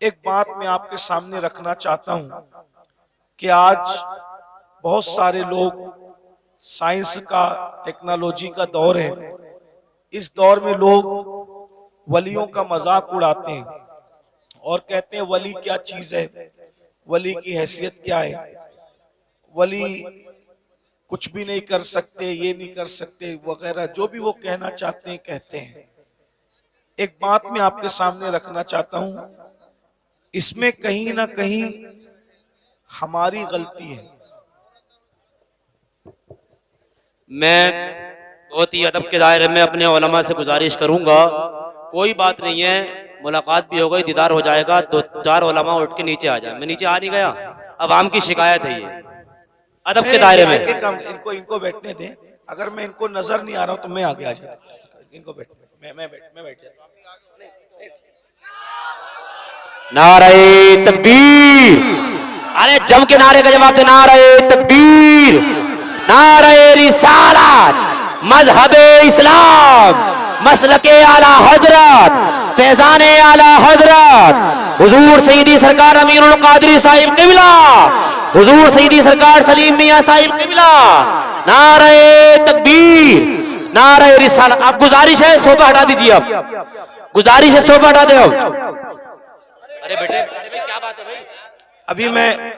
एक बात मैं आपके सामने रखना चाहता हूं कि आज बहुत सारे लोग, साइंस का, टेक्नोलॉजी का दौर है। इस दौर में लोग वलियों का मजाक उड़ाते हैं और कहते हैं वली क्या चीज है, वली की हैसियत क्या है, वली कुछ भी नहीं कर सकते, ये नहीं कर सकते वगैरह, जो भी वो कहना चाहते हैं कहते हैं। एक बात मैं आपके सामने रखना चाहता हूं, इसमें कहीं ना कहीं हमारी गलती है। मैं बहुत ही अदब के दायरे में अपने उलमा से गुजारिश करूंगा, कोई बात नहीं है, मुलाकात भी हो गई, दीदार हो जाएगा, दो चार उलमा उठ के नीचे आ जाए। मैं नीचे आ नहीं गया, अवाम की शिकायत है ये, अदब के दायरे में। इनको इनको बैठने दें। अगर मैं इनको नजर नहीं आ रहा हूं तो मैं आगे आ जाता हूं। इनको बैठ मैं बैठ जाता हूं। नारे तकबीर, अरे जम के नारे का जवाब दे। नारे तकबीर, नारे रिसालत, मजहबे इस्लाम, मसलके आला हजरत, फैजाने आला हजरत हुजूर सईदी सरकार अमीरुल कादरी साहिब किबला, हुजूर सईदी सरकार सलीम मियां साहिब किबला। नारे तकबीर, नारे रिसालत। अब गुजारिश है सोफा हटा दीजिए, अब गुजारिश है सोफा हटा दे। अरे बेटे, अरे भाई क्या बात है भाई?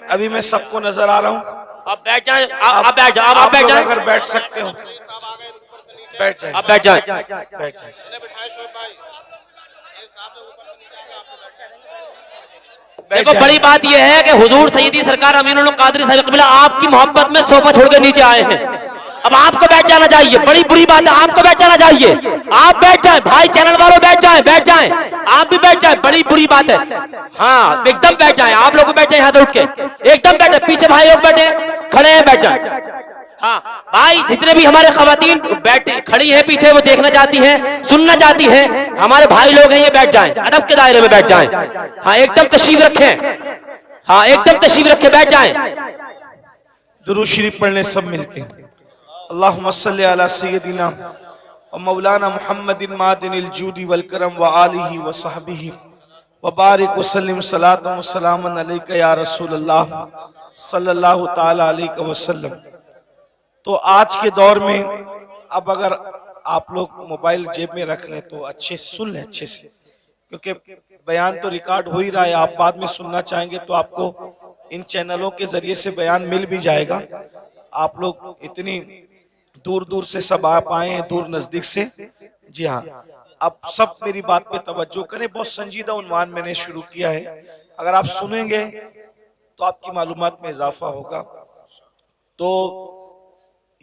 अभी मैं सबको नजर आ रहा हूँ। आप बैठ जाएं, आप बैठ जाओ, आप बैठ जाएं, अगर बैठ सकते हो बैठ जाए, आप बैठ जाएं। बैठ जाए। देखो बड़ी बात यह है कि हुजूर सईदी सरकार अमीनुल कादरी साहिब क़िबला आपकी मोहब्बत में सोफा छोड़ के नीचे आए हैं। अब आपको बैठ जाना चाहिए, बड़ी बुरी बात है, आपको बैठ जाना चाहिए। आप बैठ जाएं भाई, चैनल वालों बैठ जाएं, बैठ जाएं, आप भी बैठ जाएं, बड़ी बुरी बात है। हाँ एकदम बैठ जाएं, आप लोग बैठ जाएं, हाथ उठ के एकदम बैठे, पीछे भाई लोग बैठे खड़े हैं, बैठ जाएं। हाँ भाई, जितने भी हमारे खवातीन बैठी खड़ी हैं पीछे, वो देखना चाहती हैं, सुनना चाहती हैं, हमारे भाई लोग हैं, ये बैठ जाएं, अदब के दायरे में बैठ जाएं। हाँ एकदम तशरीफ रखें, हाँ एकदम तशरीफ रखें, बैठ जाएं। दुरूद शरीफ पढ़ने सब मिलके। अल्लाहुम्मा सल्ली अला सय्यदिना व मौलाना मुहम्मदिन मादिनिल जूदी वल करम व आलिहि व सहबिहि व बारिक व सल्लिम सलातन व सलामन अलैका या रसूल अल्लाह सल्लल्लाहु ताला अलैहि वसल्लम। तो आज के दौर में अब अगर आप लोग मोबाइल जेब में रख लें तो अच्छे से सुन लें, अच्छे से, क्योंकि बयान तो रिकॉर्ड हो ही रहा है। आप बाद में सुनना चाहेंगे तो आपको इन चैनलों के जरिए से बयान मिल भी जाएगा। आप लोग इतनी दूर दूर से सब आप आए हैं, दूर नजदीक से। जी हाँ, अब सब मेरी बात पे तवज्जो करें, बहुत संजीदा उन्वान मैंने शुरू किया है। अगर आप सुनेंगे तो आपकी मालूमात में इजाफा होगा। तो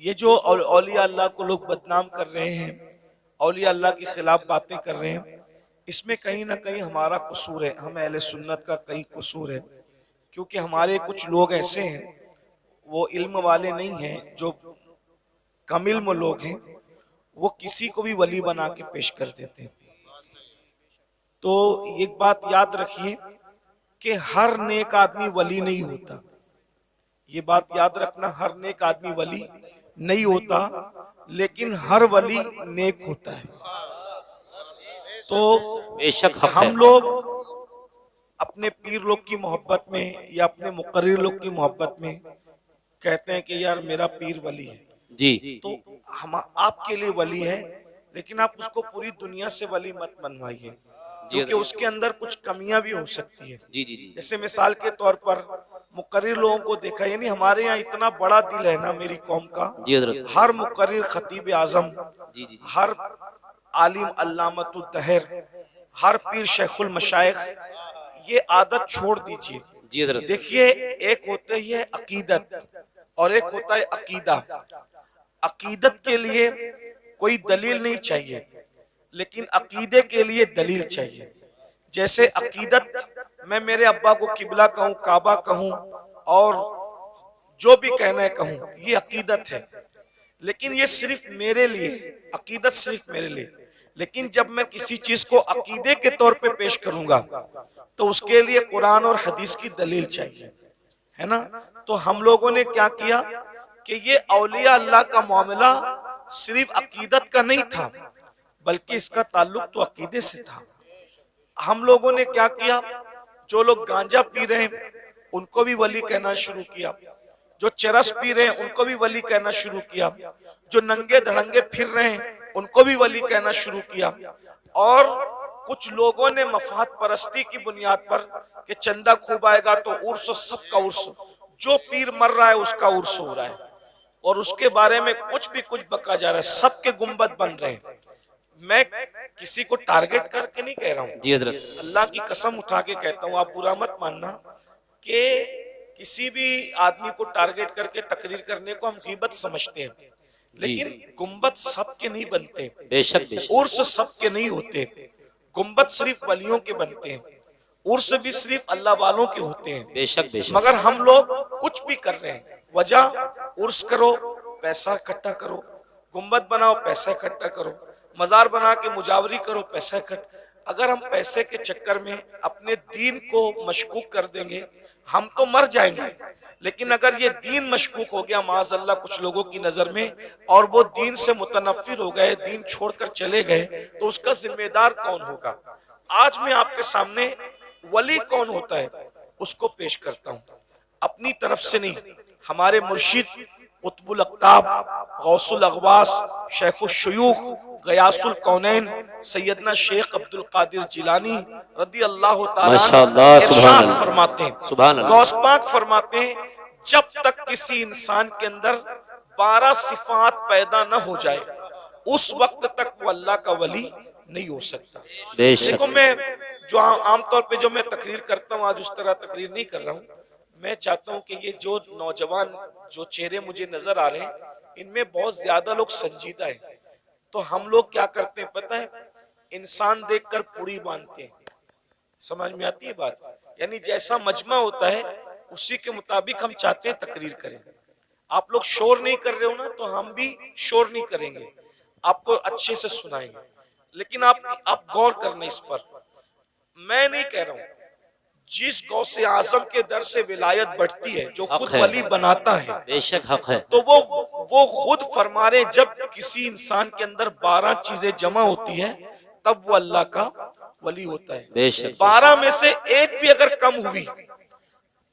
ये जो औलिया अल्लाह को लोग बदनाम कर रहे हैं, औलिया अल्लाह के खिलाफ बातें कर रहे हैं, इसमें कहीं ना कहीं हमारा कसूर है, हम अहले सुन्नत का कहीं कसूर है। क्योंकि हमारे कुछ लोग ऐसे हैं, वो इल्म वाले नहीं हैं, जो कम इल्म लोग हैं, वो किसी को भी वली बना के पेश कर देते हैं। तो एक बात याद रखिए कि हर नेक आदमी वली नहीं होता। ये बात याद रखना, हर नेक आदमी वली नहीं होता, लेकिन हर वली नेक होता है। तो बेशक हम लोग अपने पीर लोग की मोहब्बत में या अपने मुकर्रिर लोग की मोहब्बत में कहते हैं कि यार मेरा पीर वली है जी, तो हम आपके लिए वली है, लेकिन आप उसको पूरी दुनिया से वली मत बनवाइए, क्योंकि उसके अंदर कुछ कमियां भी हो सकती है। जी जी जी। जैसे मिसाल के तौर पर मुकर्रिर लोगों को देखा, यानी हमारे यहाँ इतना बड़ा दिल है ना मेरी कौम का, हर मुकर्रिर खतीब आजम, हर आलिम अल्लामतुल दहर, हर पीर शेखुल मशाइख, ये आदत छोड़ दीजिए। देखिए, एक होते ही है अकीदत और एक होता है अकीदा। अकीदत के लिए कोई दलील नहीं चाहिए, लेकिन अकीदे के लिए दलील चाहिए। जैसे अकीदत, मैं मेरे अब्बा को किबला कहूँ, काबा कहूँ और जो भी कहना है कहूँ, ये अकीदत है, लेकिन ये सिर्फ मेरे लिए, अकीदत सिर्फ मेरे लिए। लेकिन जब मैं किसी चीज को अकीदे के तौर पे पेश करूंगा तो उसके लिए कुरान और हदीस की दलील चाहिए, है ना। तो हम लोगों ने क्या किया कि ये औलिया अल्लाह का मामला सिर्फ अकीदत का नहीं था, बल्कि इसका ताल्लुक तो अकीदे से था। हम लोगों ने क्या किया, जो लोग गांजा पी रहे हैं उनको भी वली कहना शुरू किया, जो चरस पी रहे हैं उनको भी वली कहना शुरू किया, जो नंगे धड़ंगे फिर रहे हैं उनको भी वली कहना शुरू किया। और कुछ लोगों ने मफाद परस्ती की बुनियाद पर कि चंदा खूब आएगा तो उर्स, सबका उर्स, जो पीर मर रहा है उसका उर्स हो रहा है और उसके बारे में कुछ भी कुछ बका जा रहा है, सबके गुंबद बन रहे हैं। मैं किसी को टारगेट करके नहीं कह रहा हूँ जी हजरत, अल्लाह की कसम उठा के कहता हूँ, आप बुरा मत मानना कि किसी भी आदमी को टारगेट करके तकरीर करने को हम गीबत समझते हैं, लेकिन गुंबद सबके नहीं बनते, बेशक बेशक, उर्स सबके नहीं होते। गुंबद सिर्फ वलियों के बनते हैं, उर्स भी सिर्फ अल्लाह वालों के होते हैं। बेशक बेशक, मगर हम लोग कुछ भी कर रहे हैं, वजह उर्स करो, पैसा इकट्ठा करो, गुंबद बनाओ, पैसा इकट्ठा करो, मजार बना के मुजावरी करो, पैसा इकट्ठा। अगर हम पैसे के चक्कर में अपने दीन को मशकूक कर देंगे हम तो मर जाएंगे, लेकिन अगर ये दीन मशकूक हो गया माज़अल्लाह कुछ लोगों की नजर में और वो दीन से मुतनफ्फिर हो गए, दीन छोड़कर चले गए, तो उसका जिम्मेदार कौन होगा? आज मैं आपके सामने वली कौन होता है उसको पेश करता हूँ, अपनी तरफ से नहीं, हमारे मुर्शिद कुतुबुल अक़ताब, गौसुल अग़वास, शेखुल शुयूख, गयासुल कौनैन सैयदना शेख अब्दुल कादिर जिलानी रदी अल्लाह ताला इरशाद फरमाते हैं, गौस पाक फरमाते हैं, जब तक किसी इंसान के अंदर 12 सिफात पैदा न हो जाए उस वक्त तक वो अल्लाह का वली नहीं हो सकता। देखो मैं जो आमतौर पे जो मैं तकरीर करता हूँ, आज उस तरह तकरीर नहीं कर रहा हूँ। मैं चाहता हूँ कि ये जो नौजवान जो चेहरे मुझे नजर आ रहे हैं इनमें बहुत ज्यादा लोग संजीदा हैं। तो हम लोग क्या करते हैं पता है, इंसान देखकर पुड़ी बांधते हैं, समझ में आती है बात? यानी जैसा मजमा होता है उसी के मुताबिक हम चाहते हैं तकरीर करें। आप लोग शोर नहीं कर रहे हो ना, तो हम भी शोर नहीं करेंगे, आपको अच्छे से सुनाएंगे, लेकिन आप गौर करना इस पर। मैं नहीं कह रहा हूं, जिस गौसे आजम के दर से विलायत बढ़ती है, जो खुद वली बनाता है, बेशक हक है, तो वो खुद फरमा रहे, जब किसी इंसान के अंदर 12 चीजें जमा होती है तब वो अल्लाह का वली होता है। बेशक 12 में से एक भी अगर कम हुई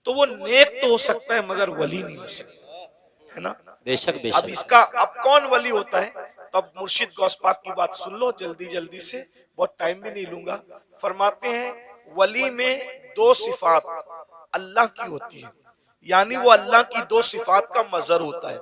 तो वो नेक तो हो सकता है मगर वली नहीं हो सकता, है ना? बेशक बेशक। अब इसका अब कौन वली होता है, तब मुर्शिद गौस पाक की बात सुन लो जल्दी जल्दी से, बहुत टाइम भी नहीं लूंगा। फरमाते हैं वली में 2 सिफात अल्लाह की होती है, यानी वो अल्लाह की 2 सिफात का मजर होता है,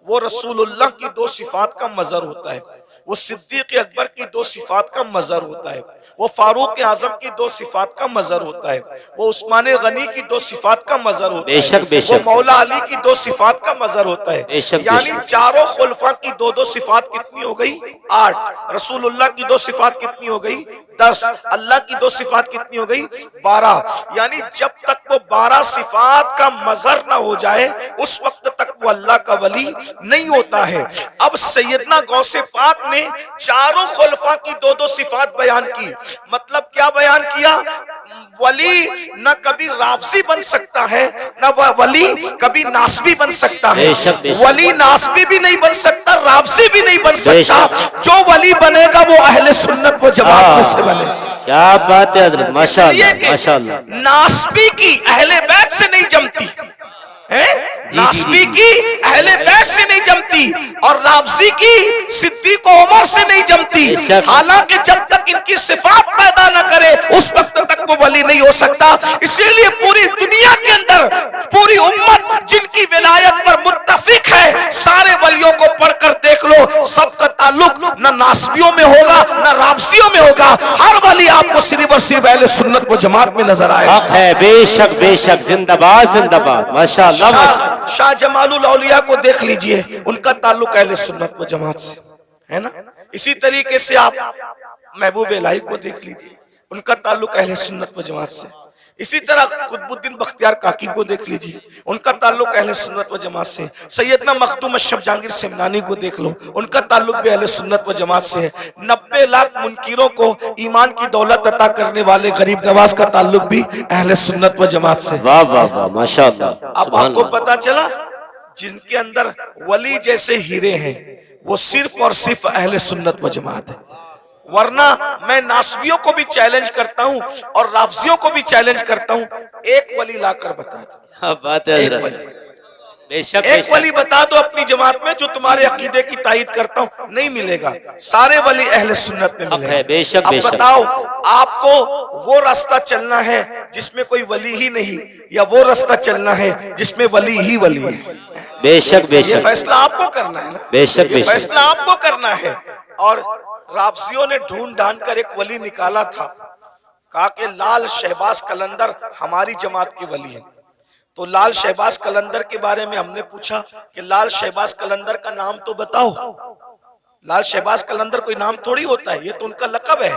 वो रसूलुल्लाह की 2 सिफात का मजर होता है, वो सिद्दीक अकबर की 2 सिफात का मजर होता है, वो फारूक आजम की 2 सिफात का मजर होता है, वो उस्मान गनी की 2 सिफात का मजर होता है, वो मौला अली की 2 सिफात का मजर होता है। यानी चारों खुलफा की 2-2 सिफात कितनी हो गई? 8। रसूलुल्लाह की 2 सिफात कितनी हो गई? 10। अल्लाह की 2 सिफात कितनी हो गई? 12। यानी जब तक वो 12 सिफात का मजर ना हो जाए उस वक्त तक वो अल्लाह का वली नहीं होता है। अब सैयदना गौसे पाक ने चारों खुलफा की 2-2 सिफात बयान की। मतलब क्या बयान किया? वली न कभी राफजी बन सकता है, न वह वली कभी नासबी बन सकता है। वली नासबी भी नहीं बन सकता, राफजी भी नहीं बन सकता। जो वली बनेगा वो अहले सुन्नत व जमात में से बने। क्या बात है हज़रत, माशाअल्लाह माशाअल्लाह। नासबी की अहले बैत से नहीं जमती है, नासबी की अहले बैत से नहीं जमती, और राफजी की सिद्दीक उमर से नहीं जमती। हालांकि जब तक इनकी सिफात पैदा न करे उस वक्त तक वो वली नहीं हो सकता। इसीलिए पूरी दुनिया के अंदर पूरी उम्मत जिनकी विलायत पर मुत्तफिक है, सारे वलियों को पढ़कर देख लो, सबका ताल्लुक न नासबियों में होगा न राफजियों में होगा। हर वली आपको सिर्फ और सिर्फ अहले सुन्नत व जमात में नजर आएगा। हक है, बेशक बेशक, जिंदाबाद जिंदाबाद, माशाअल्लाह। शाह जमालुल औलिया को देख लीजिए, उनका ताल्लुक अहले सुन्नत व जमात से है ना। इसी तरीके से आप महबूब इलाही को देख लीजिए, उनका ताल्लुक अहले सुन्नत व जमात से। इसी तरह कुतुबुद्दीन बख्तियार काकी को देख लीजिए, उनका ताल्लुक अहले सुन्नत व जमात से। सैयदना मखदूम अशरफ जहांगीर सिमनानी को देख लो, उनका ताल्लुक भी अहले सुन्नत व जमात से है। 90 लाख मुनकिरों को ईमान की दौलत अता करने वाले गरीब नवाज का ताल्लुक भी अहले सुन्नत व जमात से। वाह वाह वाह, माशाअल्लाह। अब आपको पता चला जिनके अंदर वली जैसे हीरे हैं वो सिर्फ और सिर्फ अहले सुन्नत व जमात है। वरना मैं नासबियों को भी चैलेंज करता हूँ और राफजियों को भी चैलेंज करता हूँ, एक वली लाकर बता दो। क्या बात है एक हजरत, वली, बेशक एक बेशक। वली बता दो अपनी जमात में जो तुम्हारे अकीदे की तायीद करता हूँ, नहीं मिलेगा। सारे वली अहले सुन्नत में हक है, मिलेगा। बेशक अब बेशक। बताओ, आपको वो रास्ता चलना है जिसमें कोई वली ही नहीं, या वो रास्ता चलना है जिसमें वली ही वली है? बेशक ये बेशक फैसला आपको करना है ना, बेशक ये बेशक। फैसला आपको करना है। और राफजियों ने ढूंढ ढांड कर एक वली निकाला था, कहा कि लाल शहबाज कलंदर हमारी जमात के वली है। तो लाल शहबाज कलंदर के बारे में हमने पूछा कि लाल शहबाज कलंदर का नाम तो बताओ। लाल शहबाज कलंदर कोई नाम थोड़ी होता है, ये तो उनका लकब है।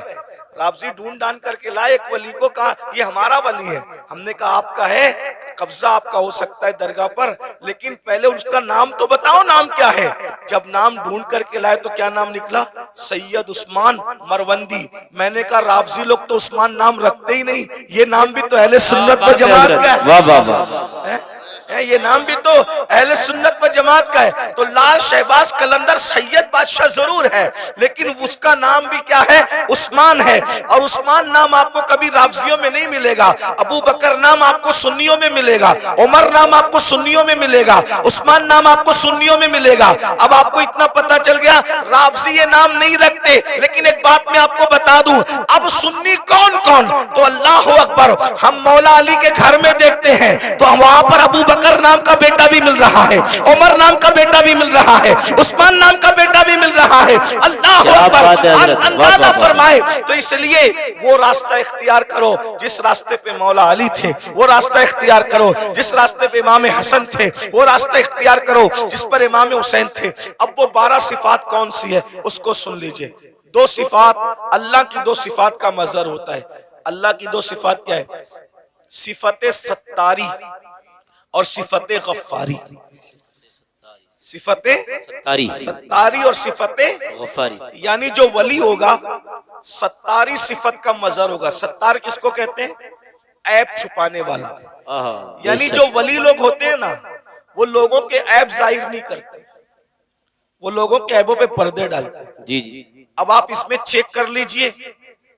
राफजी ढूंढ ढांड करके लाए एक वली को, कहा ये हमारा वली है। हमने कहा आपका है, कब्जा आपका हो सकता है दरगाह पर, लेकिन पहले उसका नाम तो बताओ, नाम क्या है? जब नाम ढूंढ करके लाए तो क्या नाम निकला? सैयद उस्मान मरवंदी। मैंने कहा राफजी लोग तो उस्मान नाम रखते ही नहीं, ये नाम भी तो अहले सुन्नत व जमात का है। वाह वाह वाह। ये नाम भी तो अहले सुन्नत व जमात का है। तो लाल शहबाज कलंदर सैयद बादशाह जरूर है, लेकिन उसका नाम भी क्या है? उस्मान है। और उस्मान नाम आपको कभी राफजियों में नहीं मिलेगा। अबू बकर नाम आपको सुन्नियों में मिलेगा, उमर नाम आपको सुन्नियों में मिलेगा, उस्मान नाम आपको सुन्नियों में मिलेगा। अब आपको इतना पता चल गया, राफजी ये नाम नहीं रखते। लेकिन एक बात मैं आपको बता दूं, अब सुन्नी कौन कौन? तो अल्लाह अकबर, हम मौला अली के घर में देखते हैं तो वहां पर अबू बकर नाम का बेटा भी मिल रहा है, उमर नाम का बेटा भी मिल रहा है, उस्मान नाम का बेटा भी मिल रहा है। अल्लाह अकबर, अंदाजा फरमाए। तो इसलिए वो रास्ता इख्तियार करो जिस रास्ते पे मौला अली थे, वो रास्ता इख्तियार करो जिस रास्ते पे इमाम हसन थे, वो रास्ता इख्तियार करो जिस पर इमाम हुसैन थे। अब वो 12 सिफात कौन सी है उसको सुन लीजिए। 2 सिफात, अल्लाह की 2 सिफात का मजहर होता है। अल्लाह की 2 सिफात क्या है? सिफत सत्तारी और सिफत गफ्फारी। सिफत सत्तारी और सिफत गफ्फारी, यानी जो वली होगा सत्तारी सिफत का मजहर होगा। सत्तार किसको कहते हैं? ऐब छुपाने वाला। यानी जो वली लोग होते हैं ना, वो लोगों के ऐब जाहिर नहीं करते, वो लोगों के ऐबों पे पर्दे डालते हैं। जी जी। अब आप इसमें चेक कर लीजिए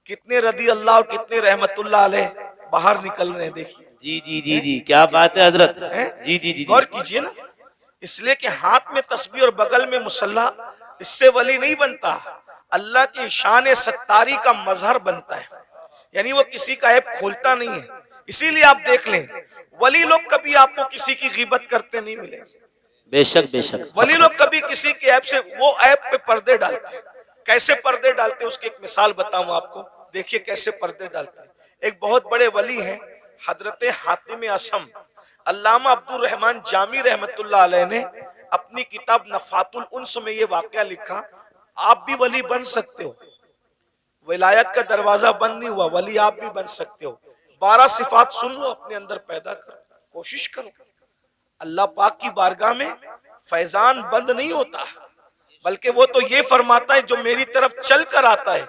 कितने रदी अल्लाह और कितने रहमतुल्लाह अलैह बाहर निकल रहे हैं। देखिए जी जी जी जी, क्या बात है हजरत। जी जी जी, गौर कीजिए ना। इसलिए कि हाथ में तस्बीह और बगल में मुसल्ला, इससे वली नहीं बनता, अल्लाह की शान सत्तारी का मजहर बनता है। यानी वो किसी का ऐब खोलता नहीं है। इसीलिए आप देख लें, वली लोग कभी आपको किसी की गीबत करते नहीं मिले। बेशक बेशक। वली लोग कभी किसी के ऐब से, वो ऐब पे पर्दे डालते हैं। कैसे पर्दे डालते हैं उसकी एक मिसाल बताऊं आपको। देखिए कैसे पर्दे डालते हैं। एक बहुत बड़े वली हैं हजरत हातिम असम। अल्लामा अब्दुल रहमान जामी रहमतुल्लाह अलैह ने अपनी किताब नफातुल उन्स में ये वाकया लिखा, आप भी वली बन सकते हो, विलायत का दरवाजा बंद नहीं हुआ, वली आप भी बन सकते हो। 12 सिफात सुन लो, अपने अंदर पैदा करो, कोशिश करो। अल्लाह पाक की बारगाह में फैजान बंद नहीं होता, बल्कि वो तो ये फरमाता है जो मेरी तरफ चल कर आता है,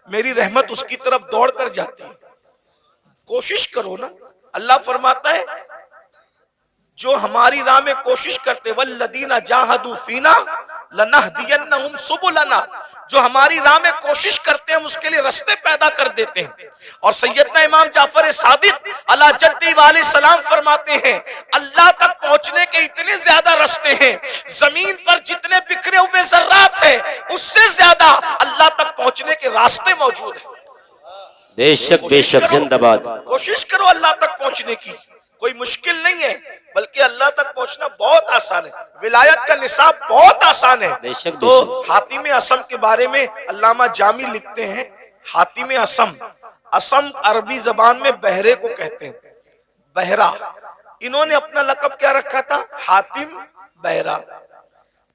मेरी रहमत उसकी तरफ दौड़ कर जाती है। कोशिश करो ना। अल्लाह फरमाता है जो हमारी राह में कोशिश करते, वल्लदीना जाहदू फीना लनहदियन्नहुम सुबुलना, जो हमारी राह में कोशिश करते हैं हम उसके लिए रास्ते पैदा कर देते हैं। और सैयदना इमाम जाफर सादिक अला जद्दी वाले सलाम फरमाते हैं, अल्लाह तक पहुंचने के इतने ज्यादा रास्ते हैं, जमीन पर जितने बिखरे हुए जर्रात हैं उससे ज्यादा अल्लाह तक पहुंचने के रास्ते मौजूद हैं। बेशक बेशक, जिंदाबाद। कोशिश करो अल्लाह तक पहुंचने की, कोई मुश्किल नहीं है, बल्कि अल्लाह तक पहुंचना बहुत आसान है। विलायत का निसाब बहुत आसान है। बेशक तो हातिम असम के बारे में अल्लामा जामी लिखते हैं, हातिम असम, असम अरबी जबान में बहरे को कहते हैं, बहरा। इन्होंने अपना लकब क्या रखा था? हातिम बहरा।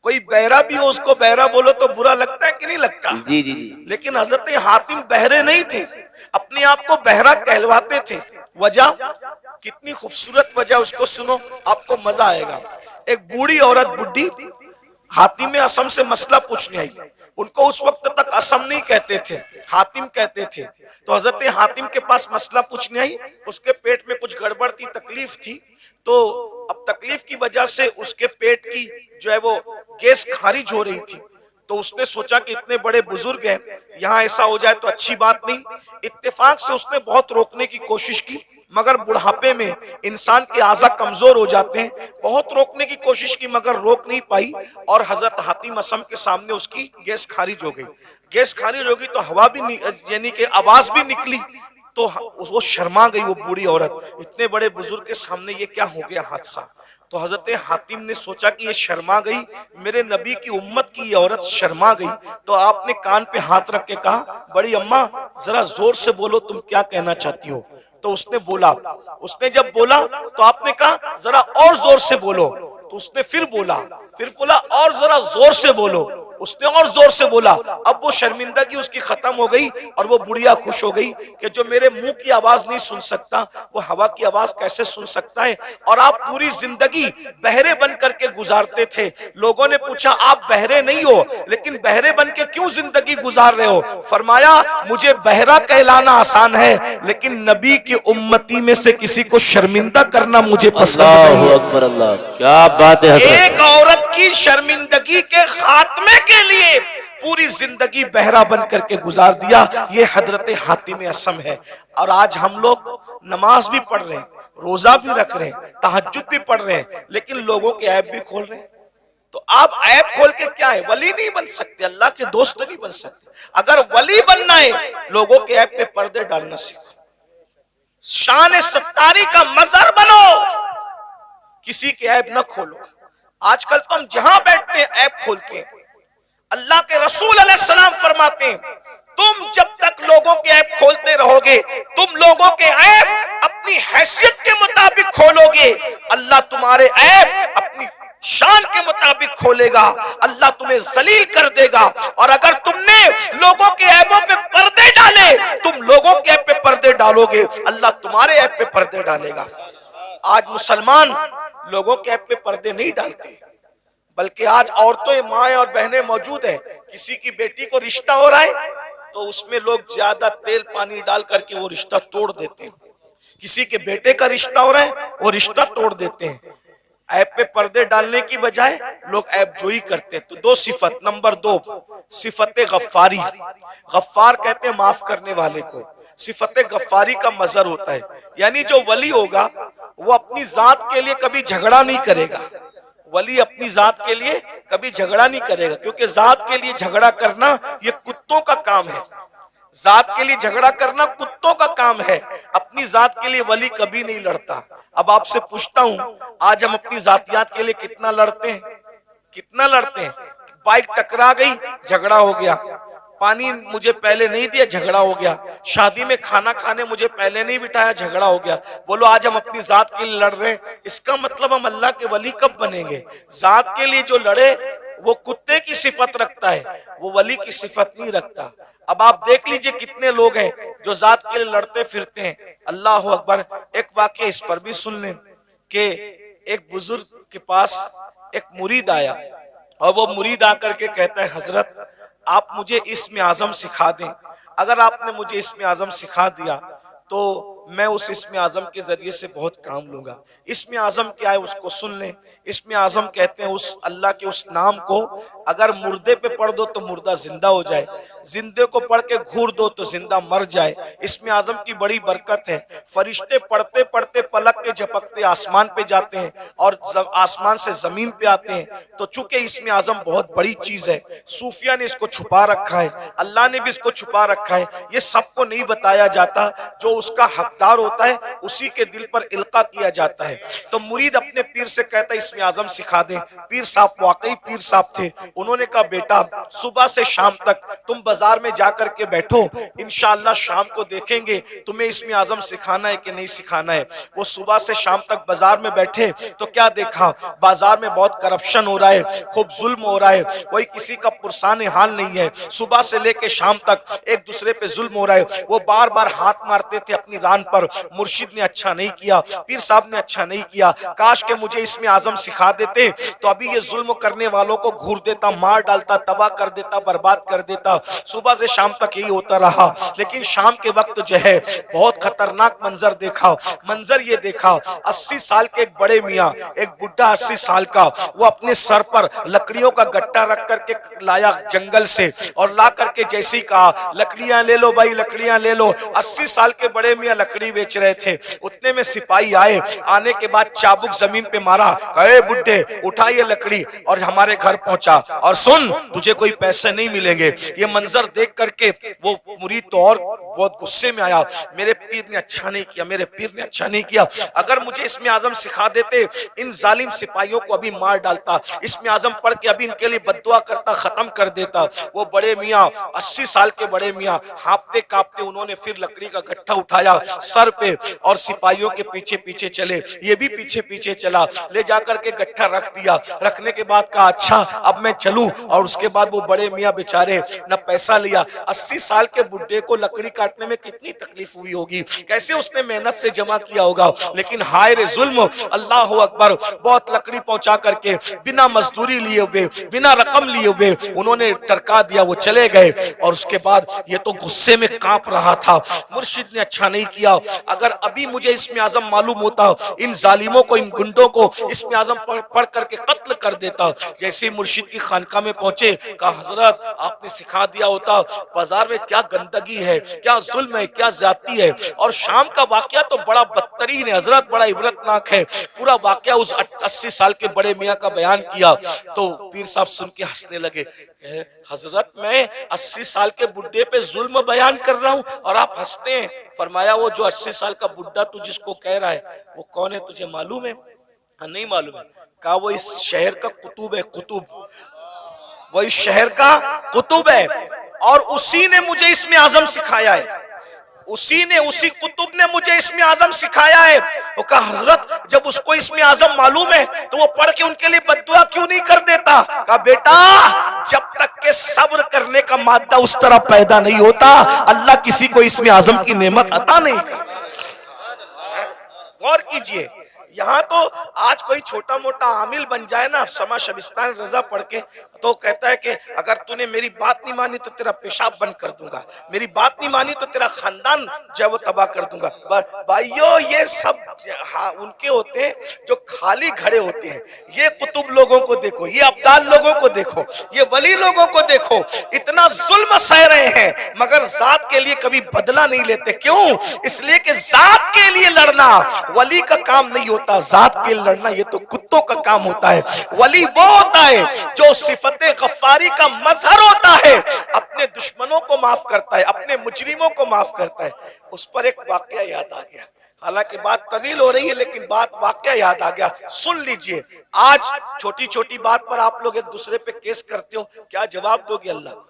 कोई बहरा भी हो उसको बहरा बोलो तो बुरा लगता है कि नहीं लगता? जी जी जी। लेकिन हजरत हातिम बहरे नहीं थे, अपने आप को बहरा कहलवाते थे। वजह, कितनी खूबसूरत वजह, उसको सुनो आपको मजा आएगा। एक बूढ़ी औरत, बुढ़ी, हातिम असम से मसला पूछने आई। उनको उस वक्त तक असम नहीं कहते थे, हातिम कहते थे। तो हजरत हातिम के पास मसला पूछने आई। उसके पेट में कुछ गड़बड़ थी, तकलीफ थी। तो अब तकलीफ की वजह से उसके पेट की जो है वो गैस खारिज हो रही थी। तो उसने सोचा कि इतने बड़े बुजुर्ग हैं, यहाँ ऐसा हो जाए तो अच्छी बात नहीं। इत्तेफाक से उसने बहुत रोकने की कोशिश की, मगर बुढ़ापे में इंसान के आज़ा कमजोर हो जाते हैं। बहुत रोकने की कोशिश की मगर रोक नहीं पाई, और हजरत हातिम असम के सामने उसकी गैस खारिज हो गई। गैस खारिज हो गई तो हवा भी यानी कि आवाज भी निकली, तो वो शर्मा गई वो बूढ़ी औरत। इतने बड़े बुजुर्ग के सामने ये क्या हो गया हादसा। तो हजरत हातिम ने सोचा कि ये शर्मा गई, मेरे नबी की उम्मत की ये औरत शर्मा गई। तो आपने कान पे हाथ रख के कहा, बड़ी अम्मा जरा जोर से बोलो, तुम क्या कहना चाहती हो। तो उसने बोला, उसने जब बोला तो आपने कहा जरा और जोर से बोलो। तो उसने फिर बोला और जरा जोर से बोलो। उसने और जोर से बोला। अब वो शर्मिंदगी उसकी खत्म हो गई और वो बुढ़िया खुश हो गई कि जो मेरे मुंह की आवाज नहीं सुन सकता वो हवा की आवाज कैसे सुन सकता है। और आप पूरी जिंदगी बहरे बन करके गुजारते थे। लोगों ने पूछा आप बहरे नहीं हो, लेकिन बहरे बन के क्यों जिंदगी गुजार रहे हो। फरमाया मुझे बहरा कहलाना आसान है, लेकिन नबी की उम्मती में से किसी को शर्मिंदा करना मुझे पसंद नहीं है। अकबर अल्लाह, क्या बात है। एक औरत की शर्मिंदगी के खात्मे के लिए पूरी जिंदगी बहरा बन करके गुजार दिया, ये हजरत हातिम असम है। और आज हम लोग नमाज भी पढ़ रहे हैं, रोजा भी रख रहे हैं, तहज्जुद भी पढ़ रहे हैं, लेकिन लोगों के ऐब भी खोल रहे हैं। तो आप ऐब खोल के क्या है, वली नहीं बन सकते, अल्लाह के दोस्त नहीं बन सकते। अगर वली बनना है लोगों के ऐब पे पर्दे डालना सीखो, शान सत्तारी का मजहर बनो, किसी के ऐब न खोलो। आजकल तो हम जहां बैठते हैं ऐब खोलते हैं। अल्लाह के रसूल अलैहिस्सलाम फरमाते हैं, तुम जब तक लोगों के ऐब खोलते रहोगे, तुम लोगों के ऐब अपनी हैसियत के मुताबिक खोलोगे, अल्लाह तुम्हारे ऐब अपनी शान के मुताबिक खोलेगा। अल्लाह तुम्हें जलील कर देगा। और अगर तुमने लोगों के ऐबों पे पर्दे डाले, तुम लोगों के ऐब पे पर्दे डालोगे, अल्लाह तुम्हारे ऐब पे पर्दे डालेगा। आज मुसलमान लोगों के ऐब पे पर्दे नहीं डालते, बल्कि आज औरतें, माएं और बहनें मौजूद है। किसी की बेटी को रिश्ता हो रहा है तो उसमें लोग ज्यादा तेल पानी डाल करके वो रिश्ता तोड़ देते हैं। किसी के बेटे का रिश्ता हो रहा है वो रिश्ता तोड़ देते हैं। ऐब पे पर्दे डालने की बजाय लोग ऐब जोई करते हैं। तो दो सिफत, नंबर 2 सिफत गफ्फारी। गफ्फार कहते हैं माफ करने वाले को। सिफत गफ्फारी का मजहर होता है, यानी जो वली होगा वो अपनी जात के लिए कभी झगड़ा नहीं करेगा। वली अपनी जात के लिए कभी झगड़ा नहीं करेगा, क्योंकि जात के लिए झगड़ा करना ये कुत्तों का काम है। जात के लिए झगड़ा करना कुत्तों का काम है। अपनी जात के लिए वली कभी नहीं लड़ता। अब आपसे पूछता हूं, आज हम अपनी जातियात के लिए कितना लड़ते हैं, कितना लड़ते हैं। बाइक टकरा गई, झगड़ा हो गया। पानी मुझे पहले नहीं दिया, झगड़ा हो गया। शादी में खाना खाने मुझे पहले नहीं बिठाया, झगड़ा हो गया। बोलो आज हम अपनी जात के लिए लड़ रहे हैं, इसका मतलब हम अल्लाह के वली कब बनेंगे। जात के लिए जो लड़े वो कुत्ते की सिफत रखता है, वो वली की सिफत नहीं रखता। अब आप देख लीजिए कितने लोग हैं जो जात के लिए लड़ते फिरते हैं। अल्लाह अकबर। एक वाकया इस पर भी सुन लें कि एक बुजुर्ग के पास एक मुरीद आया, और वो मुरीद आकर के कहता है, हजरत आप मुझे इस्म आज़म सिखा दें। अगर आपने मुझे इस्म आज़म सिखा दिया तो मैं उस इस्म आज़म के जरिए से बहुत काम लूंगा। इस्म आज़म क्या है उसको सुन लें। इस्म आज़म कहते हैं उस अल्लाह के उस नाम को अगर मुर्दे पे पढ़ दो तो मुर्दा जिंदा हो जाए, जिंदे को पढ़ के घूर दो तो जिंदा मर जाए। इस्म आज़म की बड़ी बरकत है। फरिश्ते पढ़ते पढ़ते पलक के झपकते आसमान पे जाते हैं और आसमान से जमीन पे आते हैं। तो चूंकि इस्म आज़म बहुत बड़ी चीज है, सूफिया ने इसको छुपा रखा है, अल्लाह ने भी इसको छुपा रखा है। ये सबको नहीं बताया जाता, जो उसका हकदार होता है उसी के दिल पर इल्का किया जाता है। तो मुरीद अपने पीर से कहता है इस्म आज़म सिखा दे। पीर साहब वाकई पीर साहब थे। उन्होंने कहा बेटा सुबह से शाम तक तुम बाजार में जाकर के बैठो, इंशाअल्लाह शाम को देखेंगे तुम्हें इस्म आज़म सिखाना है कि नहीं सिखाना है। वो सुबह से शाम तक बाजार में बैठे तो क्या देखा, बाजार में बहुत करप्शन हो रहा है, खूब जुल्म हो रहा है, कोई किसी का पुरसान हाल नहीं है। सुबह से लेके शाम तक एक दूसरे पे जुल्म हो रहा है। वो बार बार हाथ मारते थे अपनी रान पर मुर्शिद ने अच्छा नहीं किया, पीर साहब ने अच्छा नहीं किया, काश के मुझे इसमें आजम सिखा देते तो अभी ये जुल्म करने वालों को घूर देता, मार डालता, तबाह कर देता, बर्बाद कर देता। सुबह से शाम तक यही होता रहा। लेकिन शाम के वक्त जो है बहुत खतरनाक मंजर देखा। मंजर ये देखा, 80 साल के एक बड़े मियाँ, एक बुढ़ा 80 साल का, वो अपने सर पर लकड़ियों का गट्टा रख करके लाया जंगल से, और ला करके जैसे ही कहा लकड़ियां ले लो भाई, लकड़ियां ले लो। 80 साल के बड़े मियाँ लकड़ी बेच रहे थे। उतने में सिपाही आए, आने के बाद चाबुक जमीन पे मारा, अरे बुड्ढे उठा ये लकड़ी और हमारे घर पहुंचा, और सुन तुझे कोई पैसे नहीं मिलेंगे। ये मंजर देख करके वो मुरीद तो और बहुत गुस्से में आया, मेरे पीर ने अच्छा नहीं किया, मेरे पीर ने अच्छा नहीं किया। अगर मुझे इसमें आजम सिखा देते इन जालिम सिपाहियों को अभी मार डालता, इसमें आजम पढ़ के अभी इनके लिए बद्दुआ करता, खत्म कर देता। वो बड़े मियाँ 80 साल के बड़े मियाँ हाँपते कांपते उन्होंने फिर लकड़ी का गट्ठा उठाया सर पे और सिपाहियों के पीछे पीछे चले। ये भी पीछे पीछे चला, ले जाकर के गट्ठा रख दिया। रखने के बाद कहा अच्छा अब मैं चलूं, और उसके बाद वो बड़े मियाँ बेचारे न पैसा लिया। 80 साल के बुढ़े को लकड़ी काटने में कितनी तकलीफ हुई होगी, कैसे उसने मेहनत से जमा किया होगा। लेकिन हाय रे जुल्म, अल्लाह अकबर, बहुत लकड़ी पहुंचा करके बिना मजदूरी लिए हुए, बिना रकम लिए हुए उन्होंने टरका दिया, वो चले गए। और उसके बाद ये तो गुस्से में कांप रहा था, मुर्शिद ने अच्छा नहीं किया। अगर अभी मुझे इसमें आजम मालूम होता, इन जालिमों को, इन गुंडों को इसमें आजम पढ़ करके कत्ल कर देता। जैसे ही मुर्शिद की खानका में पहुंचे, कहा हजरत आपने सिखा दिया होता बाजार में क्या गंदगी है, क्या जुल्म है, क्या ज्यादती है। और शाम का वाकया तो बड़ा बदतरीन है हजरत, बड़ा इबरतनाक है। पूरा वाकया उस 80 साल के बड़े मियाँ का बयान किया तो पीर साहब सुन के हंसने लगे। हजरत मैं 80 साल के बुढ़े पे जुल्म बयान कर रहा हूँ और आप हंसते हैं। फरमाया वो जो 80 साल का बुढ़ा तू जिसको कह रहा है वो कौन है, तुझे मालूम है? नहीं मालूम है। कहा वो इस शहर का कुतुब है, कुतुब, वो इस शहर का कुतुब है, और उसी ने मुझे इसमें आजम सिखाया है, उसी कुतुब ने मुझे इसमें आजम सिखाया है। वो कहा हजरत जब उसको इसमें आजम मालूम है तो वो पढ़ के उनके लिए बद्दुआ क्यों नहीं कर देता? कहा बेटा जब तक के सब्र करने का मादा उस तरह पैदा नहीं होता, अल्लाह किसी को इसमें आजम की नेमत अता नहीं करता। गौर कीजिए, यहाँ तो आज कोई छोटा मोटा आमिल बन जाए ना समा शबिस्तान रजा पढ़ के, तो कहता है कि अगर तूने मेरी बात नहीं मानी तो तेरा पेशाब बंद कर दूंगा, मेरी बात नहीं मानी तो तेरा खानदान जो है वो तबाह कर दूंगा। भाइयों ये सब हाँ उनके होते हैं जो खाली खड़े होते हैं। ये कुतुब लोगों को देखो, ये अब्दाल लोगों को देखो, ये वली लोगों को देखो, इतना जुल्म सह रहे हैं मगर जात के लिए कभी बदला नहीं लेते। क्यों? इसलिए कि जात के लिए लड़ना वली का काम नहीं होता, जात के लिए लड़ना ये तो कुत्तों का काम होता है। वली वो होता है जो सिफते गफ्फारी का मजहर होता है, अपने दुश्मनों को माफ करता है, अपने मुजरिमों को माफ करता है। उस पर एक वाकया याद आ गया, हालांकि बात तवील हो रही है लेकिन बात वाकया याद आ गया, सुन लीजिए। आज छोटी छोटी बात पर आप लोग एक दूसरे पे केस करते हो, क्या जवाब दोगे अल्लाह को?